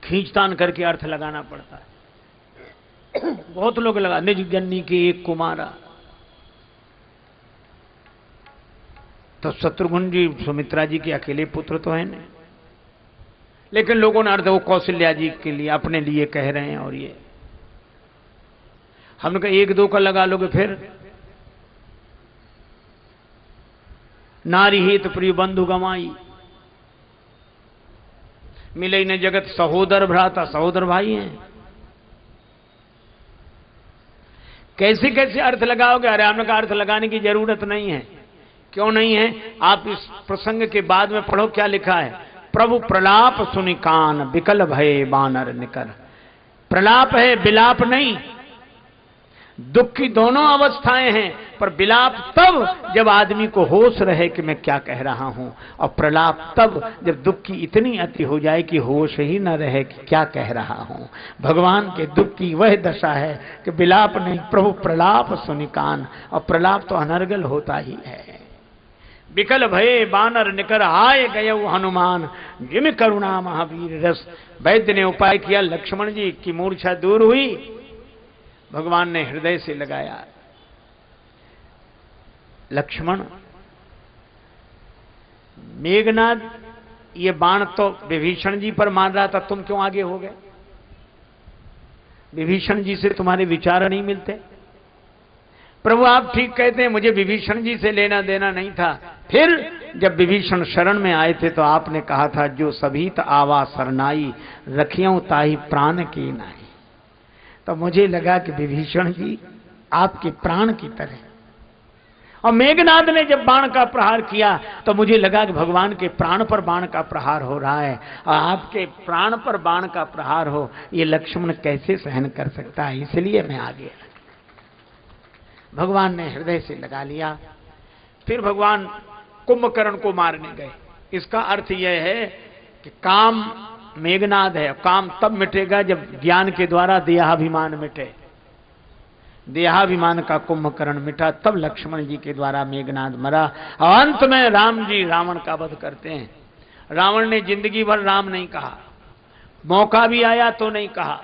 खींचतान करके अर्थ लगाना पड़ता है। बहुत लोग लगा, निज जन्नी के एक कुमारा, तो शत्रुघ्न जी सुमित्रा जी के अकेले पुत्र तो है नहीं, लेकिन लोगों ने अर्थ वो कौशल्या जी के लिए अपने लिए कह रहे हैं। और ये हमने कहा एक दो का लगा लोगे फिर। नारी हित प्रिय बंधु गमाई, मिले न जगत सहोदर भ्राता, सहोदर भाई हैं। कैसे कैसे अर्थ लगाओगे? अरे हमने कहा अर्थ लगाने की जरूरत नहीं है। क्यों नहीं है? आप इस प्रसंग के बाद में पढ़ो क्या लिखा है। प्रभु प्रलाप सुनि कान विकल भये बानर निकर। प्रलाप है, विलाप नहीं। दुख की दोनों अवस्थाएं हैं, पर विलाप तब जब आदमी को होश रहे कि मैं क्या कह रहा हूं, और प्रलाप तब जब दुख की इतनी अति हो जाए कि होश ही न रहे कि क्या कह रहा हूं। भगवान के दुख की वह दशा है कि विलाप नहीं, प्रभु प्रलाप सुनिकान, और प्रलाप तो अनर्गल होता ही है। विकल भये बानर निकर आए गए हनुमान, जिम करुणा महावीर रस। वैद्य ने उपाय किया, लक्ष्मण जी की मूर्छा दूर हुई, भगवान ने हृदय से लगाया, लक्ष्मण मेघनाथ ये बाण तो विभीषण जी पर मार रहा था, तुम क्यों आगे हो गए? विभीषण जी से तुम्हारे विचार नहीं मिलते? प्रभु आप ठीक कहते हैं, मुझे विभीषण जी से लेना देना नहीं था। फिर जब विभीषण शरण में आए थे तो आपने कहा था, जो सभीत आवा सरनाई, रखियों ताही प्राण की नाई। तो मुझे लगा कि विभीषण जी आपके प्राण की तरह, और मेघनाद ने जब बाण का प्रहार किया तो मुझे लगा कि भगवान के प्राण पर बाण का प्रहार हो रहा है, और आपके प्राण पर बाण का प्रहार हो, ये लक्ष्मण कैसे सहन कर सकता है, इसलिए मैं आ गया। भगवान ने हृदय से लगा लिया। फिर भगवान कुंभकर्ण को मारने गए। इसका अर्थ यह है कि काम मेघनाद है, काम तब मिटेगा जब ज्ञान के द्वारा देहाभिमान मिटे। देहाभिमान का कुंभकर्ण मिटा, तब लक्ष्मण जी के द्वारा मेघनाद मरा, और अंत में राम जी रावण का वध करते हैं। रावण ने जिंदगी भर राम नहीं कहा, मौका भी आया तो नहीं कहा।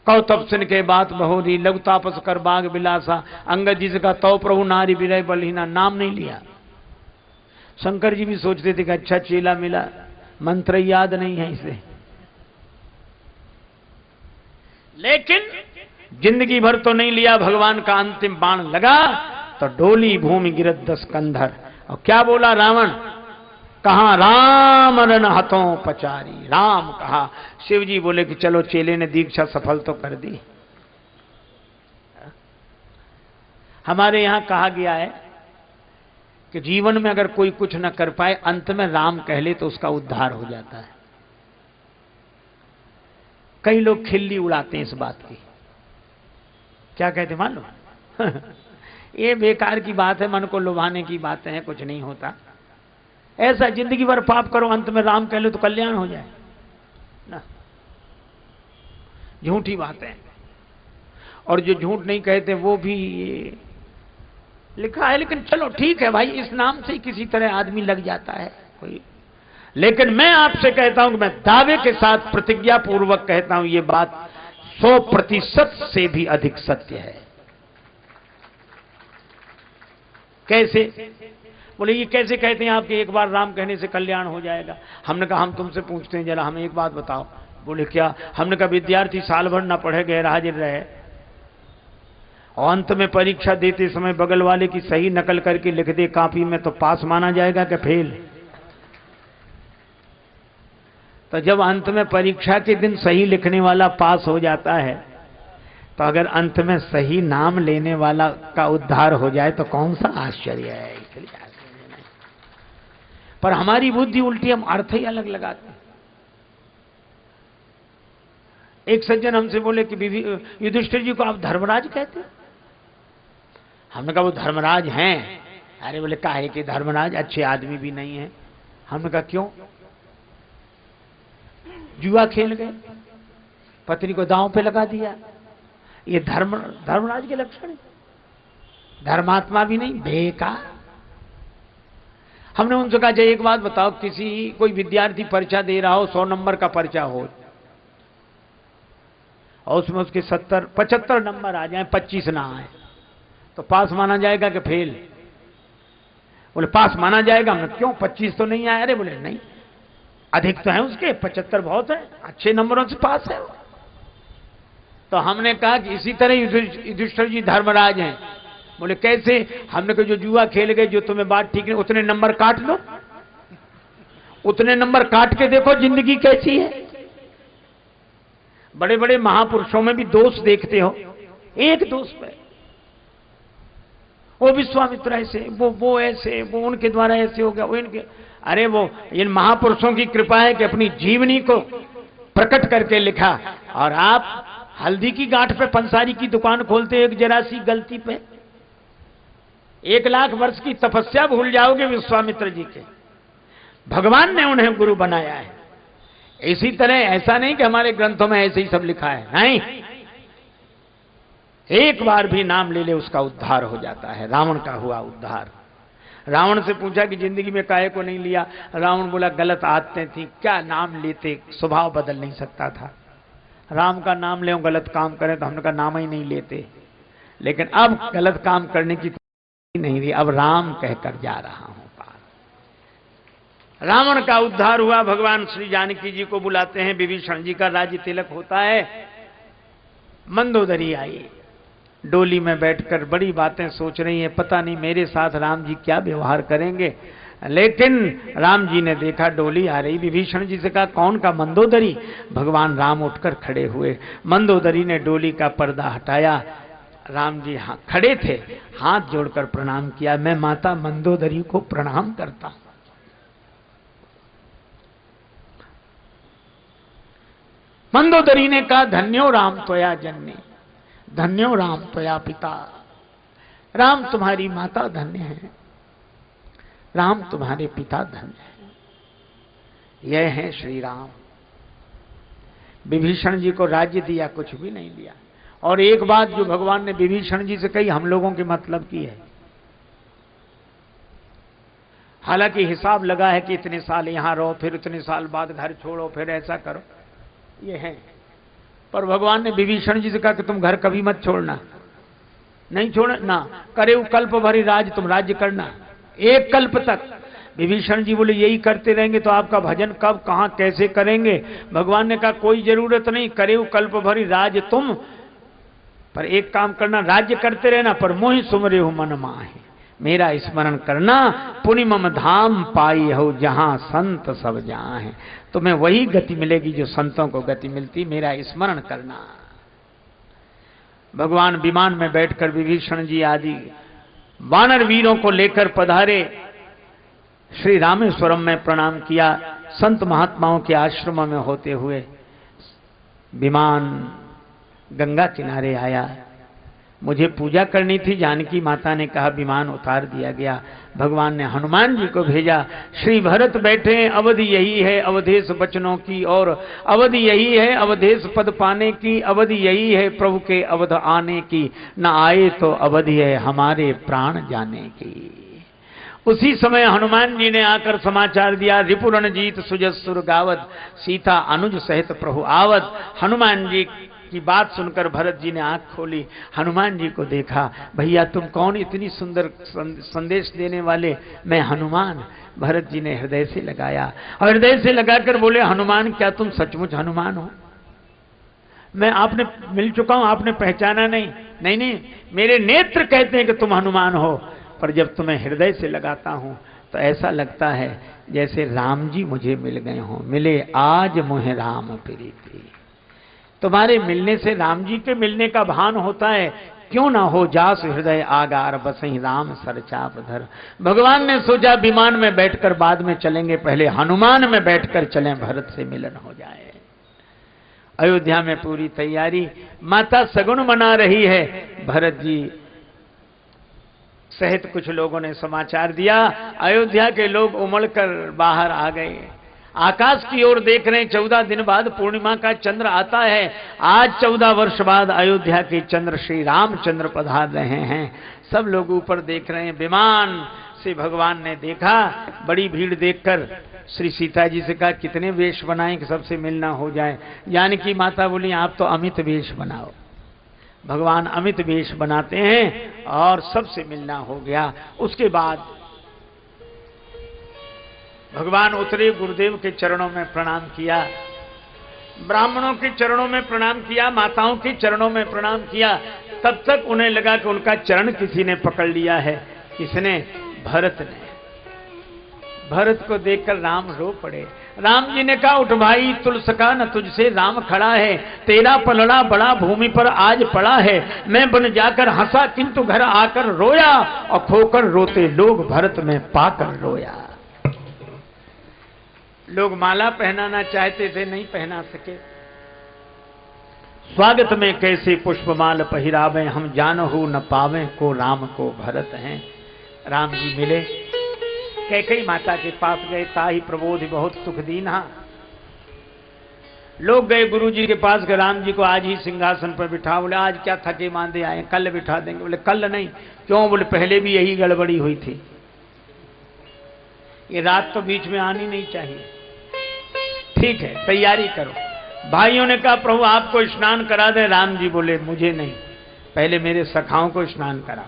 कौ तप सुन के बात बहोरी, लघु तापस कर बाग बिलासा, अंगद जी का तो प्रभु नारी विरय बलहीना, नाम नहीं लिया। शंकर जी भी सोचते थे कि अच्छा चेला मिला, मंत्र याद नहीं है इसे, लेकिन जिंदगी भर तो नहीं लिया। भगवान का अंतिम बाण लगा तो डोली भूमि गिरत 10 कंधर, और क्या बोला रावण, कहा राम रन हथों पचारी, राम कहा। शिव जी बोले कि चलो चेले ने दीक्षा सफल तो कर दी। हमारे यहां कहा गया है कि जीवन में अगर कोई कुछ न कर पाए, अंत में राम कह ले तो उसका उद्धार हो जाता है। कई लोग खिल्ली उड़ाते हैं इस बात की, क्या कहते मालूम ये बेकार की बात है, मन को लुभाने की बातें हैं, कुछ नहीं होता ऐसा। जिंदगी भर पाप करो, अंत में राम कह लो तो कल्याण हो जाए ना, झूठी बातें। और जो झूठ नहीं कहते वो भी लिखा है, लेकिन चलो ठीक है भाई, इस नाम से किसी तरह आदमी लग जाता है कोई। लेकिन मैं आपसे कहता हूं कि मैं दावे के साथ प्रतिज्ञा पूर्वक कहता हूं, ये बात 100% से भी अधिक सत्य है। कैसे? बोले ये कैसे कहते हैं आपके एक बार राम कहने से कल्याण हो जाएगा? हमने कहा हम तुमसे पूछते हैं, जरा हमें एक बात बताओ। बोले क्या? हमने कहा विद्यार्थी साल भर ना पढ़े, गैर हाजिर रहे, और अंत में परीक्षा देते समय बगल वाले की सही नकल करके लिख दे कॉपी में, तो पास माना जाएगा कि फेल? तो जब अंत में परीक्षा के दिन सही लिखने वाला पास हो जाता है, तो अगर अंत में सही नाम लेने वाला का उद्धार हो जाए तो कौन सा आश्चर्य है। इसलिए पर हमारी बुद्धि उल्टी, हम अर्थ ही अलग लगाते हैं। एक सज्जन हमसे बोले कि युधिष्ठिर जी को आप धर्मराज कहते हैं? हमने कहा वो धर्मराज हैं। अरे बोले काहे कि धर्मराज अच्छे आदमी भी नहीं है। हमने कहा क्यों? जुआ खेल गए, पत्नी को दांव पे लगा दिया, ये धर्मराज के लक्षण है? धर्मात्मा भी नहीं, बेकार। हमने उनसे कहा एक बात बताओ, कोई विद्यार्थी परीक्षा दे रहा हो, 100 नंबर का पर्चा हो, और उसमें उसके 75 नंबर आ जाए, 25 ना आए, तो पास माना जाएगा कि फेल? बोले पास माना जाएगा। हमने क्यों, 25 तो नहीं आए? अरे बोले नहीं, अधिक तो है उसके, 75 बहुत है, अच्छे नंबरों से पास है। तो हमने कहा कि इसी तरह युधिष्ठिर जी धर्मराज हैं। बोले कैसे? हमने कहा जो जुआ खेल गए, जो तुम्हें बात ठीक नहीं, उतने नंबर काट लो, उतने नंबर काट के देखो जिंदगी कैसी है। बड़े बड़े महापुरुषों में भी दोष देखते हो, एक दोष पे वो विश्वामित्र ऐसे, वो ऐसे, वो उनके द्वारा ऐसे हो गया, वो इनके। अरे वो इन महापुरुषों की कृपा है कि अपनी जीवनी को प्रकट करके लिखा, और आप हल्दी की गांठ पे पंसारी की दुकान खोलते एक जरा सी गलती पे 1 लाख वर्ष की तपस्या भूल जाओगे विश्वामित्र जी के। भगवान ने उन्हें गुरु बनाया है। इसी तरह ऐसा नहीं कि हमारे ग्रंथों में ऐसे ही सब लिखा है, नहीं, एक बार भी नाम ले ले उसका उद्धार हो जाता है। रावण का हुआ उद्धार। रावण से पूछा कि जिंदगी में काहे को नहीं लिया? रावण बोला गलत आदतें थी, क्या नाम लेते, स्वभाव बदल नहीं सकता था। राम का नाम ले गलत काम करें तो हमने का नाम ही नहीं लेते, लेकिन अब गलत काम करने की नहीं रही, अब राम कहकर जा रहा हूं पार। रावण का उद्धार हुआ। भगवान श्री जानकी जी को बुलाते हैं, विभीषण जी का राज्य तिलक होता है। मंदोदरी आई, डोली में बैठकर बड़ी बातें सोच रही है, पता नहीं मेरे साथ राम जी क्या व्यवहार करेंगे। लेकिन राम जी ने देखा डोली आ रही, विभीषण जी से कहा कौन का? मंदोदरी। भगवान राम उठकर खड़े हुए, मंदोदरी ने डोली का पर्दा हटाया। राम जी खड़े थे, हाथ जोड़कर प्रणाम किया, मैं माता मंदोदरी को प्रणाम करता हूं। मंदोदरी ने कहा धन्यो राम त्वया जननी, धन्यो राम त्वया पिता। राम तुम्हारी माता धन्य है, राम तुम्हारे पिता धन्य है। यह है श्री राम। विभीषण जी को राज्य दिया, कुछ भी नहीं दिया। और एक बात जो भगवान ने विभीषण जी से कही, हम लोगों के मतलब की है। हालांकि हिसाब लगा है कि इतने साल यहां रहो, फिर इतने साल बाद घर छोड़ो, फिर ऐसा करो, ये है। पर भगवान ने विभीषण जी से कहा कि तुम घर कभी मत छोड़ना, नहीं छोड़ना, करे कल्प भरी राज, तुम राज्य करना 1 कल्प तक। विभीषण जी बोले यही करते रहेंगे तो आपका भजन कब, कहां, कैसे करेंगे? भगवान ने कहा कोई जरूरत नहीं, करे कल्प भरी राज तुम, पर एक काम करना, राज्य करते रहना, पर मोहि सुमरे हो मन माहे, मेरा स्मरण करना। पुनि मम धाम पाई हो जहां संत सब जहां है। तुम्हें वही गति मिलेगी जो संतों को गति मिलती, मेरा स्मरण करना। भगवान विमान में बैठकर विभीषण जी आदि वानर वीरों को लेकर पधारे। श्री रामेश्वरम में प्रणाम किया। संत महात्माओं के आश्रम में होते हुए विमान गंगा किनारे आया। मुझे पूजा करनी थी, जानकी माता ने कहा विमान उतार दिया गया। भगवान ने हनुमान जी को भेजा। श्री भरत बैठे, अवधि यही है अवधेश बचनों की, और अवधि यही है अवधेश पद पाने की, अवधि यही है प्रभु के अवध आने की, न आए तो अवधि है हमारे प्राण जाने की। उसी समय हनुमान जी ने आकर समाचार दिया, रिपुरण जीत सुजसुर गावत, सीता अनुज सहित प्रभु आवत। हनुमान जी की बात सुनकर भरत जी ने आंख खोली, हनुमान जी को देखा। भैया तुम कौन, इतनी सुंदर संदेश देने वाले? मैं हनुमान। भरत जी ने हृदय से लगाया, और हृदय से लगाकर बोले हनुमान क्या तुम सचमुच हनुमान हो? मैं आपने मिल चुका हूं, आपने पहचाना नहीं? नहीं नहीं, मेरे नेत्र कहते हैं कि तुम हनुमान हो, पर जब तुम्हें हृदय से लगाता हूं तो ऐसा लगता है जैसे राम जी मुझे मिल गए हों। मिले आज मोहे राम प्रीति। तुम्हारे मिलने से राम जी के मिलने का भान होता है। क्यों ना हो जास हृदय आगार बसई राम सरचाप धर। भगवान ने सोचा विमान में बैठकर बाद में चलेंगे, पहले हनुमान में बैठकर चलें, भरत से मिलन हो जाए। अयोध्या में पूरी तैयारी, माता सगुन मना रही है। भरत जी सहित कुछ लोगों ने समाचार दिया। अयोध्या के लोग उमड़कर बाहर आ गए, आकाश की ओर देख रहे हैं। 14 दिन बाद पूर्णिमा का चंद्र आता है। आज 14 वर्ष बाद अयोध्या के चंद्र श्री रामचंद्र पधार रहे हैं। सब लोग ऊपर देख रहे हैं। विमान से भगवान ने देखा, बड़ी भीड़ देखकर श्री सीता जी से कहा कितने वेश बनाएं कि सबसे मिलना हो जाए। जानकी माता बोली आप तो अमित वेश बनाओ। भगवान अमित वेश बनाते हैं और सबसे मिलना हो गया। उसके बाद भगवान उतरे, गुरुदेव के चरणों में प्रणाम किया, ब्राह्मणों के चरणों में प्रणाम किया, माताओं के चरणों में प्रणाम किया। तब तक उन्हें लगा कि उनका चरण किसी ने पकड़ लिया है। किसने? भरत ने। भरत को देखकर राम रो पड़े। राम जी ने कहा उठ भाई, तुलसका न तुझसे राम खड़ा है, तेरा पलड़ा बड़ा भूमि पर आज पड़ा है। मैं बन जाकर हंसा किंतु घर आकर रोया, और खोकर रोते लोग भरत में पाकर रोया। लोग माला पहनाना चाहते थे, नहीं पहना सके। स्वागत में कैसे पुष्पमाल पहिरावे, हम जानहु न पावे को राम को भरत हैं। राम जी मिले, कैकेयी माता के पास गए, ताहि प्रबोधि बहुत सुख दीन्हा। लोग गए गुरु जी के पास कि राम जी को आज ही सिंहासन पर बिठा। बोले आज क्या थके मांदे आए, कल बिठा देंगे। बोले कल नहीं। क्यों? बोले पहले भी यही गड़बड़ी हुई थी, ये रात तो बीच में आनी नहीं चाहिए। ठीक है, तैयारी करो। भाइयों ने कहा प्रभु आपको स्नान करा दे। राम जी बोले मुझे नहीं, पहले मेरे सखाओं को स्नान करा।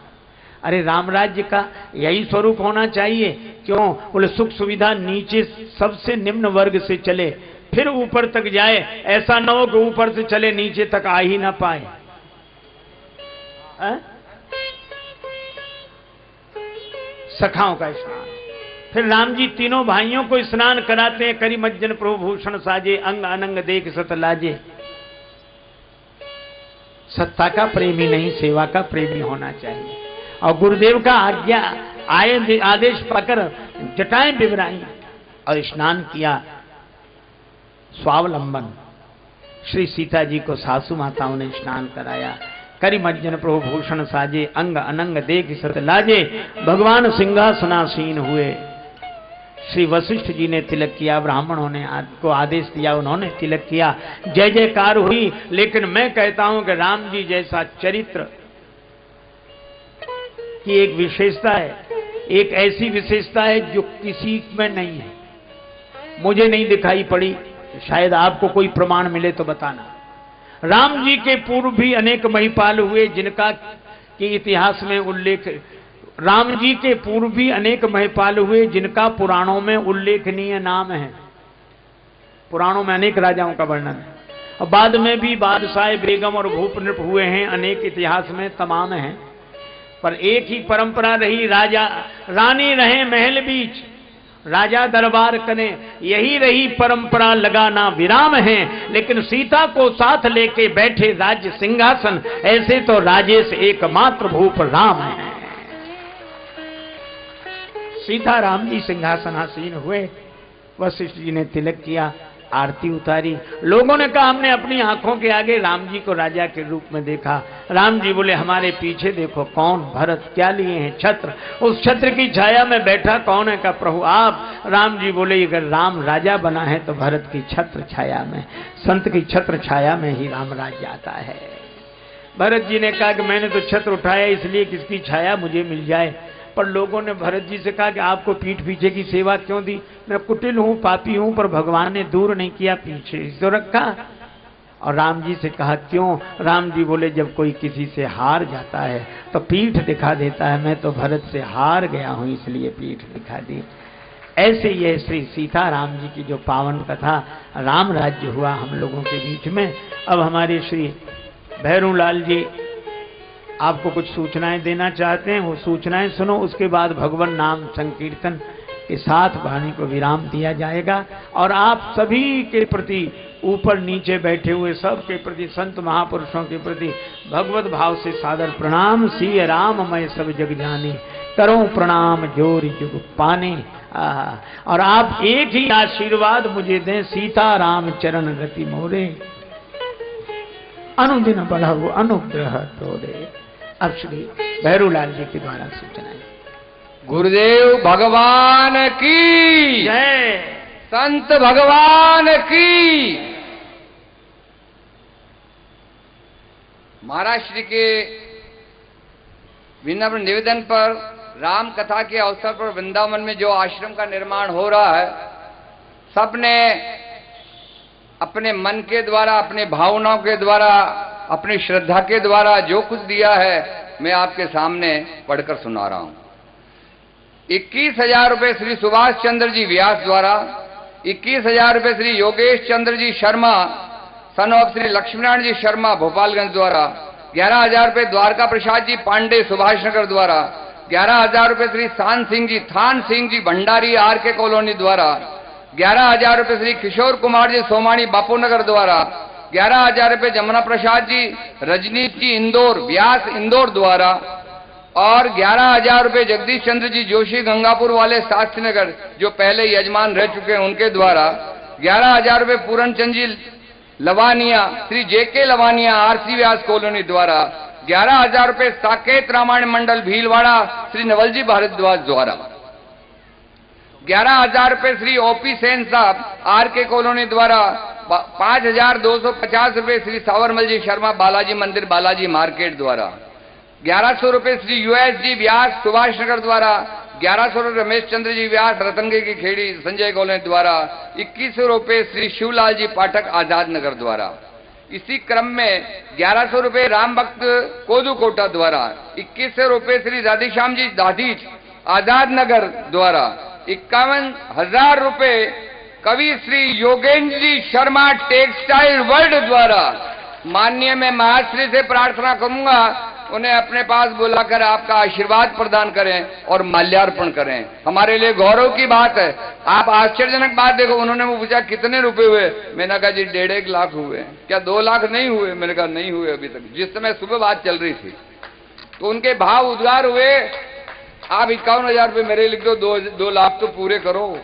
अरे राम राज्य का यही स्वरूप होना चाहिए। क्यों? बोले सुख सुविधा नीचे सबसे निम्न वर्ग से चले, फिर ऊपर तक जाए। ऐसा न हो कि ऊपर से चले नीचे तक आ ही ना पाए। सखाओं का स्नान। फिर राम जी तीनों भाइयों को स्नान कराते हैं। करी मज्जन प्रभु भूषण साजे, अंग अनंग देख सत लाजे। सत्ता का प्रेमी नहीं, सेवा का प्रेमी होना चाहिए। और गुरुदेव का आज्ञा आदेश पाकर जटाएं बिबराई और स्नान किया। स्वावलंबन श्री सीता जी को सासू माताओं ने स्नान कराया। करी मज्जन प्रभु भूषण साजे, अंग अनंग देख सत लाजे। भगवान सिंहासनासीन हुए। श्री वशिष्ठ जी ने तिलक किया, ब्राह्मणों ने को आदेश दिया, उन्होंने तिलक किया, जय जयकार हुई। लेकिन मैं कहता हूं कि राम जी जैसा चरित्र की एक विशेषता है, एक ऐसी विशेषता है जो किसी में नहीं है, मुझे नहीं दिखाई पड़ी। शायद आपको कोई प्रमाण मिले तो बताना। राम जी के पूर्व भी अनेक महिपाल हुए जिनका कि इतिहास में उल्लेख, राम जी के पूर्व भी अनेक महिपाल हुए जिनका पुराणों में उल्लेखनीय नाम है। पुराणों में अनेक राजाओं का वर्णन है। और बाद में भी बादशाह बेगम और भूप नृप हुए हैं, अनेक इतिहास में तमाम हैं। पर एक ही परंपरा रही, राजा रानी रहे महल बीच, राजा दरबार करें, यही रही परंपरा, लगाना विराम है। लेकिन सीता को साथ लेके बैठे राज्य सिंहासन, ऐसे तो राजेश एकमात्र भूप राम है। सीता राम जी सिंहासनासीन हुए। वशिष्ठ जी ने तिलक किया, आरती उतारी। लोगों ने कहा हमने अपनी आंखों के आगे राम जी को राजा के रूप में देखा। राम जी बोले हमारे पीछे देखो कौन? भरत। क्या लिए हैं? छत्र। उस छत्र की छाया में बैठा कौन है? का प्रभु आप। राम जी बोले अगर राम राजा बना है तो भरत की छत्र छाया में, संत की छत्र छाया में ही राम राज्य आता है। भरत जी ने कहा कि मैंने तो छत्र उठाया इसलिए किसकी छाया मुझे मिल जाए। पर लोगों ने भरत जी से कहा कि आपको पीठ पीछे की सेवा क्यों दी? मैं कुटिल हूं, पापी हूं, पर भगवान ने दूर नहीं किया, पीछे तो रखा। और राम जी से कहा क्यों? राम जी बोले जब कोई किसी से हार जाता है तो पीठ दिखा देता है, मैं तो भरत से हार गया हूं इसलिए पीठ दिखा दी। ऐसे ये श्री सीता राम जी की जो पावन कथा, राम राज्य हुआ हम लोगों के बीच में। अब हमारे श्री भैरूलाल जी आपको कुछ सूचनाएं देना चाहते हैं, वो सूचनाएं सुनो। उसके बाद भगवान नाम संकीर्तन के साथ वाणी को विराम दिया जाएगा। और आप सभी के प्रति, ऊपर नीचे बैठे हुए सब के प्रति, संत महापुरुषों के प्रति भगवत भाव से सादर प्रणाम। सिय राम मैं सब जग जानी, करो प्रणाम जोर जुग पाने। और आप एक ही आशीर्वाद मुझे दें, सीता राम चरण रति मोरे, अनुदिन बढ़ाओ अनुग्रह तोरे। अब श्री भैरूलाल जी के द्वारा सूचनाएं। गुरुदेव भगवान की जय, संत भगवान की। महाराज श्री के विनम्र निवेदन पर राम कथा के अवसर पर वृंदावन में जो आश्रम का निर्माण हो रहा है, सबने अपने मन के द्वारा, अपने भावनाओं के द्वारा, अपनी श्रद्धा के द्वारा जो कुछ दिया है मैं आपके सामने पढ़कर सुना रहा हूं। 21,000 रुपए श्री सुभाष चंद्र जी व्यास द्वारा, 21,000 रुपए श्री योगेश चंद्र जी शर्मा सन ऑफ श्री लक्ष्मीनारायण जी शर्मा भोपालगंज द्वारा, 11,000 रुपए द्वारका प्रसाद जी पांडे सुभाष नगर द्वारा, 11,000 रुपए श्री थान सिंह जी भंडारी आर के कॉलोनी द्वारा, 11,000 रुपए श्री किशोर कुमार जी सोमाणी बापू नगर द्वारा, 11,000 रुपए जमुना प्रसाद जी रजनीश जी इंदौर व्यास इंदौर द्वारा, और 11,000 रुपए जगदीश चंद्र जी जोशी गंगापुर वाले शास्त्री नगर जो पहले यजमान रह चुके हैं उनके द्वारा, 11,000 रुपए पूरन चंद जी लवानिया श्री जेके लवानिया आरसी व्यास कॉलोनी द्वारा 11,000 रुपए साकेत रामायण मंडल भीलवाड़ा श्री नवलजी भारद्वाज द्वारा 11,000 रुपए श्री ओपी सेन साहब आर के कॉलोनी द्वारा 5,250 रुपए श्री सावरमल जी शर्मा बालाजी मंदिर बालाजी मार्केट द्वारा 1,100 रुपए श्री यूएस जी व्यास सुभाष नगर द्वारा 1,100 रुपए रमेश चंद्र जी व्यास रतंगे की खेड़ी संजय कॉलोनी द्वारा 2,100 रुपए श्री शिवलाल जी पाठक आजाद नगर द्वारा। इसी क्रम में 1,100 रुपए राम भक्त कोदू कोटा द्वारा 2,100 रुपए श्री राधेश्याम जी दाधीच आजाद नगर द्वारा 51,000 रुपए कवि श्री योगेंद्र जी शर्मा टेक्सटाइल वर्ल्ड द्वारा। माननीय मैं महाश्री से प्रार्थना करूंगा उन्हें अपने पास बुलाकर आपका आशीर्वाद प्रदान करें और माल्यार्पण करें। हमारे लिए गौरव की बात है। आप आश्चर्यजनक बात देखो, उन्होंने मुझे पूछा कितने रुपए हुए, मैंने कहा जी 1.5 लाख हुए। क्या 2 लाख नहीं हुए? मैंने कहा नहीं हुए अभी तक। जिस समय सुबह बात चल रही थी तो उनके भाव उद्गार हुए, आप 51,000 रुपये मेरे लिख दो, 2 लाख तो पूरे करो।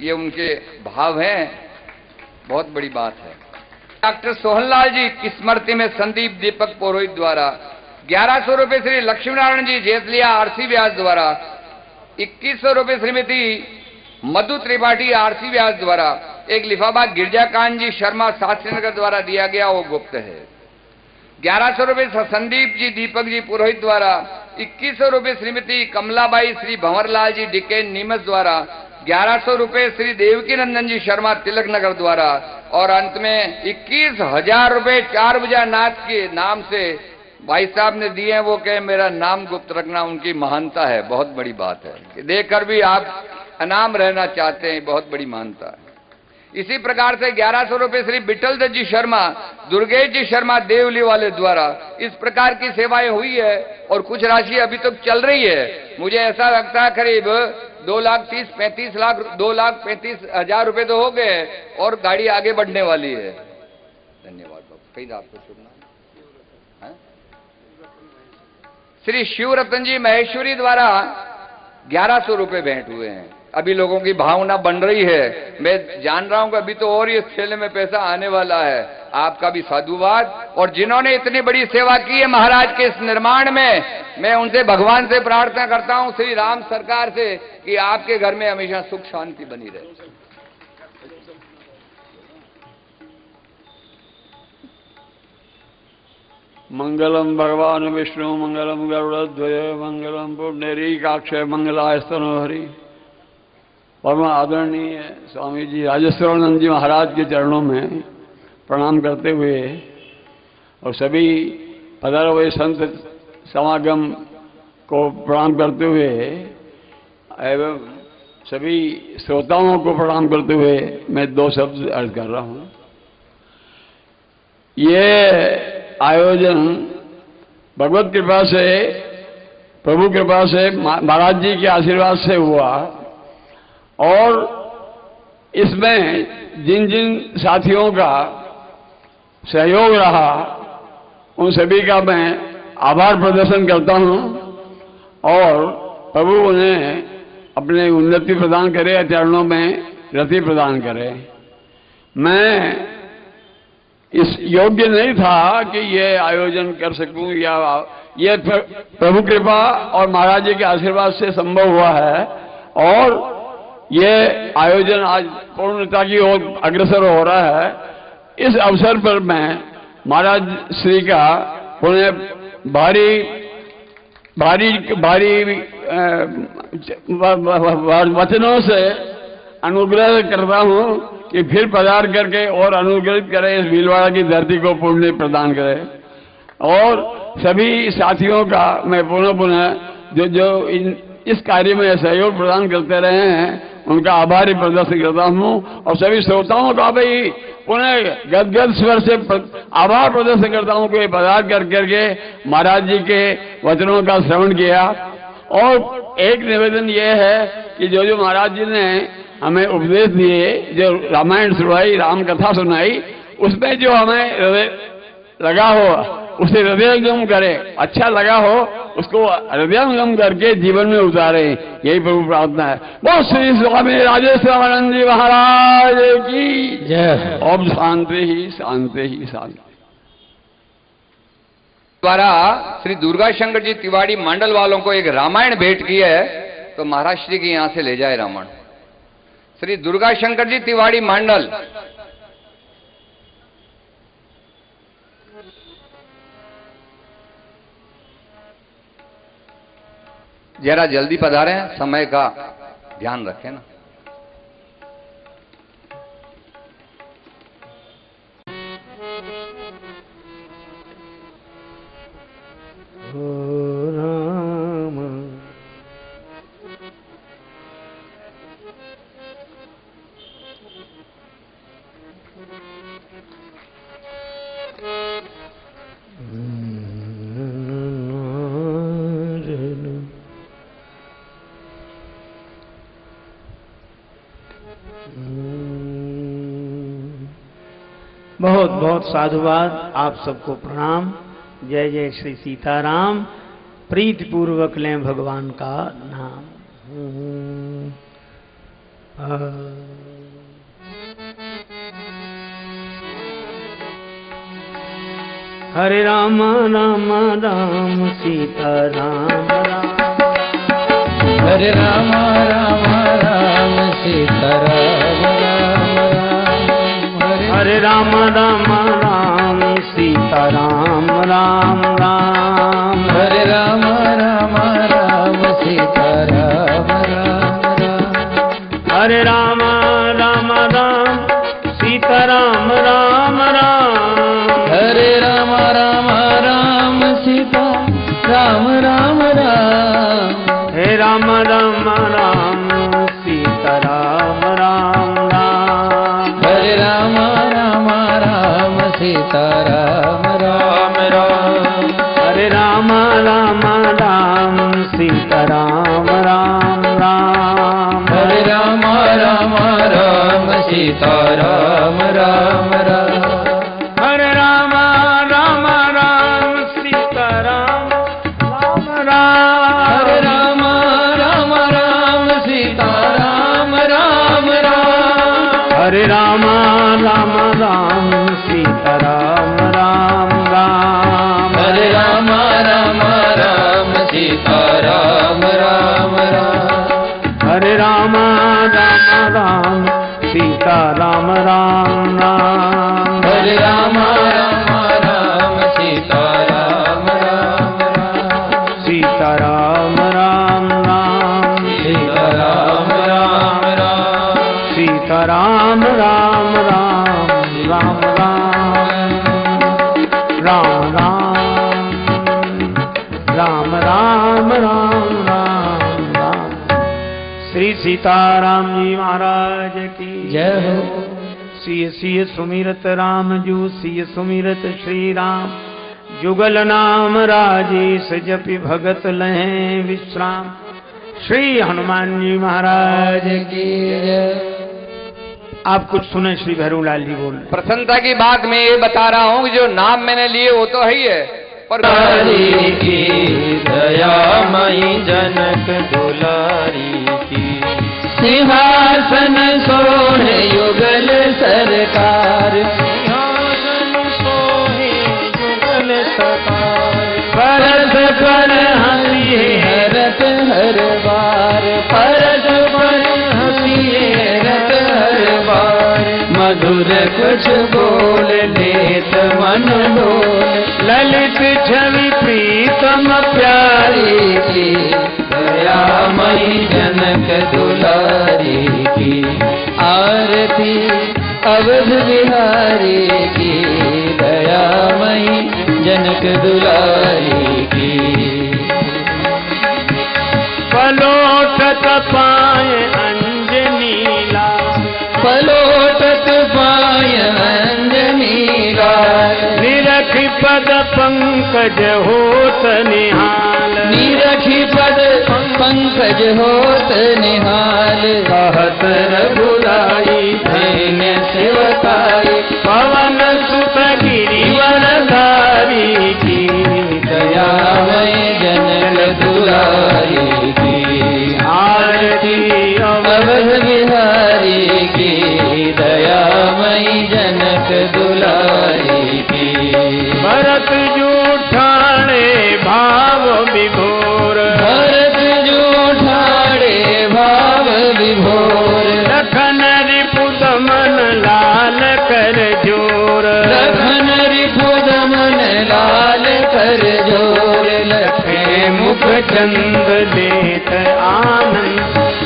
ये उनके भाव हैं, बहुत बड़ी बात है। डॉक्टर सोहनलाल जी की स्मृति में संदीप दीपक पुरोहित द्वारा 1,100 रुपए श्री लक्ष्मीनारायण जी जेतलिया आरसी व्यास द्वारा 2,100 रुपए श्रीमती मधु त्रिपाठी आरसी व्यास द्वारा एक लिफाफा गिरजाकांत जी शर्मा शास्त्रीनगर द्वारा दिया गया, वो गुप्त है। 1,100 रुपए संदीप जी दीपक जी पुरोहित द्वारा 2,100 रुपए श्रीमती कमलाबाई श्री भंवरलाल जी डिकेन नीमच द्वारा 1,100 रुपए श्री देवकी नंदन जी शर्मा तिलक नगर द्वारा और अंत में 21,000 रुपए 4 बजा नाथ के नाम से भाई साहब ने दिए हैं। वो कहे मेरा नाम गुप्त रखना उनकी महानता है, बहुत बड़ी बात है कि देखकर भी आप अनाम रहना चाहते हैं, बहुत बड़ी महानता है। इसी प्रकार से 1,100 रुपए श्री बिट्टल दत्त जी शर्मा दुर्गेश जी शर्मा देवली वाले द्वारा इस प्रकार की सेवाएं हुई है और कुछ राशि अभी तक चल रही है। मुझे ऐसा लगता है करीब 2,35,000 रुपए तो हो गए और गाड़ी आगे बढ़ने वाली है। धन्यवाद बाबू। कहीं आपको सुनना श्री शिवरतन जी महेश्वरी द्वारा 1,100 रुपए भेंट हुए हैं। अभी लोगों की भावना बन रही है, मैं जान रहा हूं कि अभी तो और ये थैले में पैसा आने वाला है। आपका भी साधुवाद। और जिन्होंने इतनी बड़ी सेवा की है महाराज के इस निर्माण में, मैं उनसे भगवान से प्रार्थना करता हूं, श्री राम सरकार से, कि आपके घर में हमेशा सुख शांति बनी रहे। मंगलम भगवान विष्णु मंगलम गरुड़ध्वज मंगलम पुण्डरीकाक्ष मंगलास्तनोहरि। परम आदरणीय स्वामी जी राजेश्वरानंद जी महाराज के चरणों में प्रणाम करते हुए और सभी पधारे हुए संत समागम को प्रणाम करते हुए एवं सभी श्रोताओं को प्रणाम करते हुए मैं 2 शब्द अर्ज कर रहा हूं। ये आयोजन भगवत कृपा से, प्रभु कृपा से, महाराज जी के आशीर्वाद से हुआ और इसमें जिन जिन साथियों का सहयोग रहा उन सभी का मैं आभार प्रदर्शन करता हूं और प्रभु उन्हें अपने उन्नति प्रदान करे, चरणों में रति प्रदान करे। मैं इस योग्य नहीं था कि ये आयोजन कर सकूं, या ये प्रभु कृपा और महाराज जी के आशीर्वाद से संभव हुआ है और ये आयोजन आज पूर्णता की ओर अग्रसर हो रहा है। इस अवसर पर मैं महाराज श्री का उन्हें भारी भारी भारी वचनों से अनुग्रह करता हूं कि फिर पधार करके और अनुग्रहित करे, इस भीलवाड़ा की धरती को पुण्य प्रदान करे। और सभी साथियों का मैं पुनः जो इस कार्य में सहयोग प्रदान करते रहे हैं उनका आभारी प्रदर्शन करता हूं और सभी श्रोताओं का भी पुनः गदगद स्वर से आभार प्रदर्शन करता हूं कि पधार करके महाराज जी के वचनों का श्रवण किया। और एक निवेदन यह है कि जो महाराज जी ने हमें उपदेश दिए, जो रामायण सुनाई, राम कथा सुनाई, उसमें जो हमें लगा हो उसे हृदयंगम करे, अच्छा लगा हो उसको हृदयंगम करके जीवन में उतारे, यही प्रभु प्रार्थना है। बहुत श्री स्वामी राजेश्वरानंद जी महाराज की जय। ओम शांति ही शांति ही शांति। द्वारा श्री दुर्गा शंकर जी तिवाड़ी मंडल वालों को एक रामायण भेंट की है, तो महाराज श्री के यहां से ले जाए रामायण। श्री दुर्गा शंकर जी तिवाड़ी मंडल। जरा जल्दी पधारे, समय का ध्यान रखें ना। बहुत बहुत साधुवाद, आप सबको प्रणाम। जय जय श्री सीताराम। प्रीति पूर्वक लें भगवान का नाम। हरे राम राम राम सीता राम राम, हरे राम राम राम सीता राम राम राम, हरे राम राम राम सीता राम राम राम, हरे राम राम राम सीता राम राम राम, हरे राम राम राम सीता राम राम राम, हरे राम राम राम सीता राम राम राम, हे राम राम राम सीता राम राम राम, हरे राम राम राम सीता राम राम राम, हरे राम राम राम सीता राम राम राम, हरे राम राम राम सीता राम राम राम, हरे राम राम राम सीता राम राम राम, हरे राम राम राम सीता राम राम राम, हरे राम राम राम सीता राम राम राम, हरे राम राम राम सीता राम राम राम, हरे राम राम राम सीता राम राम राम, हरे राम राम राम सीता राम राम राम, सीता राम राम राम, सीता राम राम राम, सीता राम राम राम राम राम, राम राम राम राम राम राम। श्री सीताराम जी महाराज की जय हो। सिय सिय सुमिरत राम जू, सिय सुमिरत श्री राम, जुगल नाम राजेश जपि भगत लहें विश्राम। श्री हनुमान जी महाराज की जय। आप कुछ सुने श्री भैरूलाल जी बोल। प्रसन्नता की बात मैं ये बता रहा हूँ कि जो नाम मैंने लिए वो तो है ही है, पर दुलारी की दयामयी जनक दुलारी की, सिंहासन सोहे युगल सरकार, सिंहासन सोहे युगल सरकार, परस पर हंसी हरत हर बार, परस पर हंसी हरत हर बार, मधुर कुछ बोल लेत मन डोल, ललित छवि प्रीतम प्यारी की, दयामयी जनक दुलारी की, आरती अवध बिहारी की, दयामयी जनक दुलारी की। पलोटत पाए अंजनी लाल, पलोटत पाय अंजनी लाल, निरखि पद पंकज होत निहाल, निरखि पद पंकज होत निहाल, कहत रघुराई धन्य सेवकाई, पवन सुत गिरिवर धारी की, जनक दुलारी की। भरत जूठाणे भाव विभोर, भरत जूठाणे भाव विभोर, लखन रिपुत मन लाल कर जोर, लखन रिपुत मन लाल कर जोर, लखे मुख चंद लेत आनंद,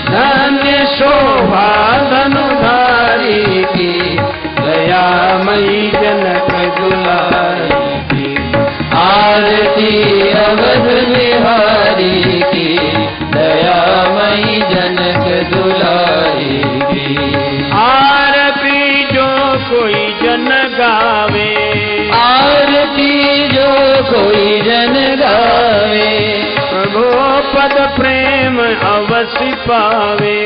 धन्य शोभा धनुधारी की, दयामयी जनक दुलारी की। आरती अवध बिहारी की, दयामयी जनक दुलारी की। आरती जो कोई जन गावे, आरती जो कोई जन गावे, प्रभु पद प्रेम अवश्य पावे,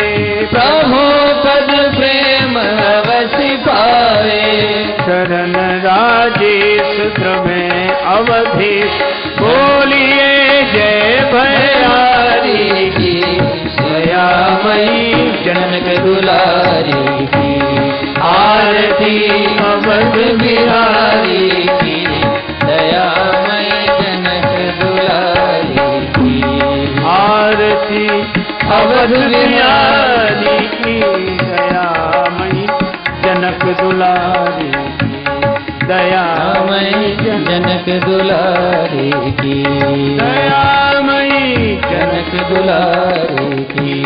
प्रभु पद प्रेम अवश्य पावे। शरण राजेश में अवधेश, बोलिए जय भैयारी की, दयामयी जनक दुलारी की। आरती अवध बिहारी की, दयामयी जनक दुलारी की। आरती अवध बिहारी की, दयामयी जनक दुलारी की, दयामयी जनक दुलारी की, दयामयी जनक दुलारी की।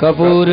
कपूर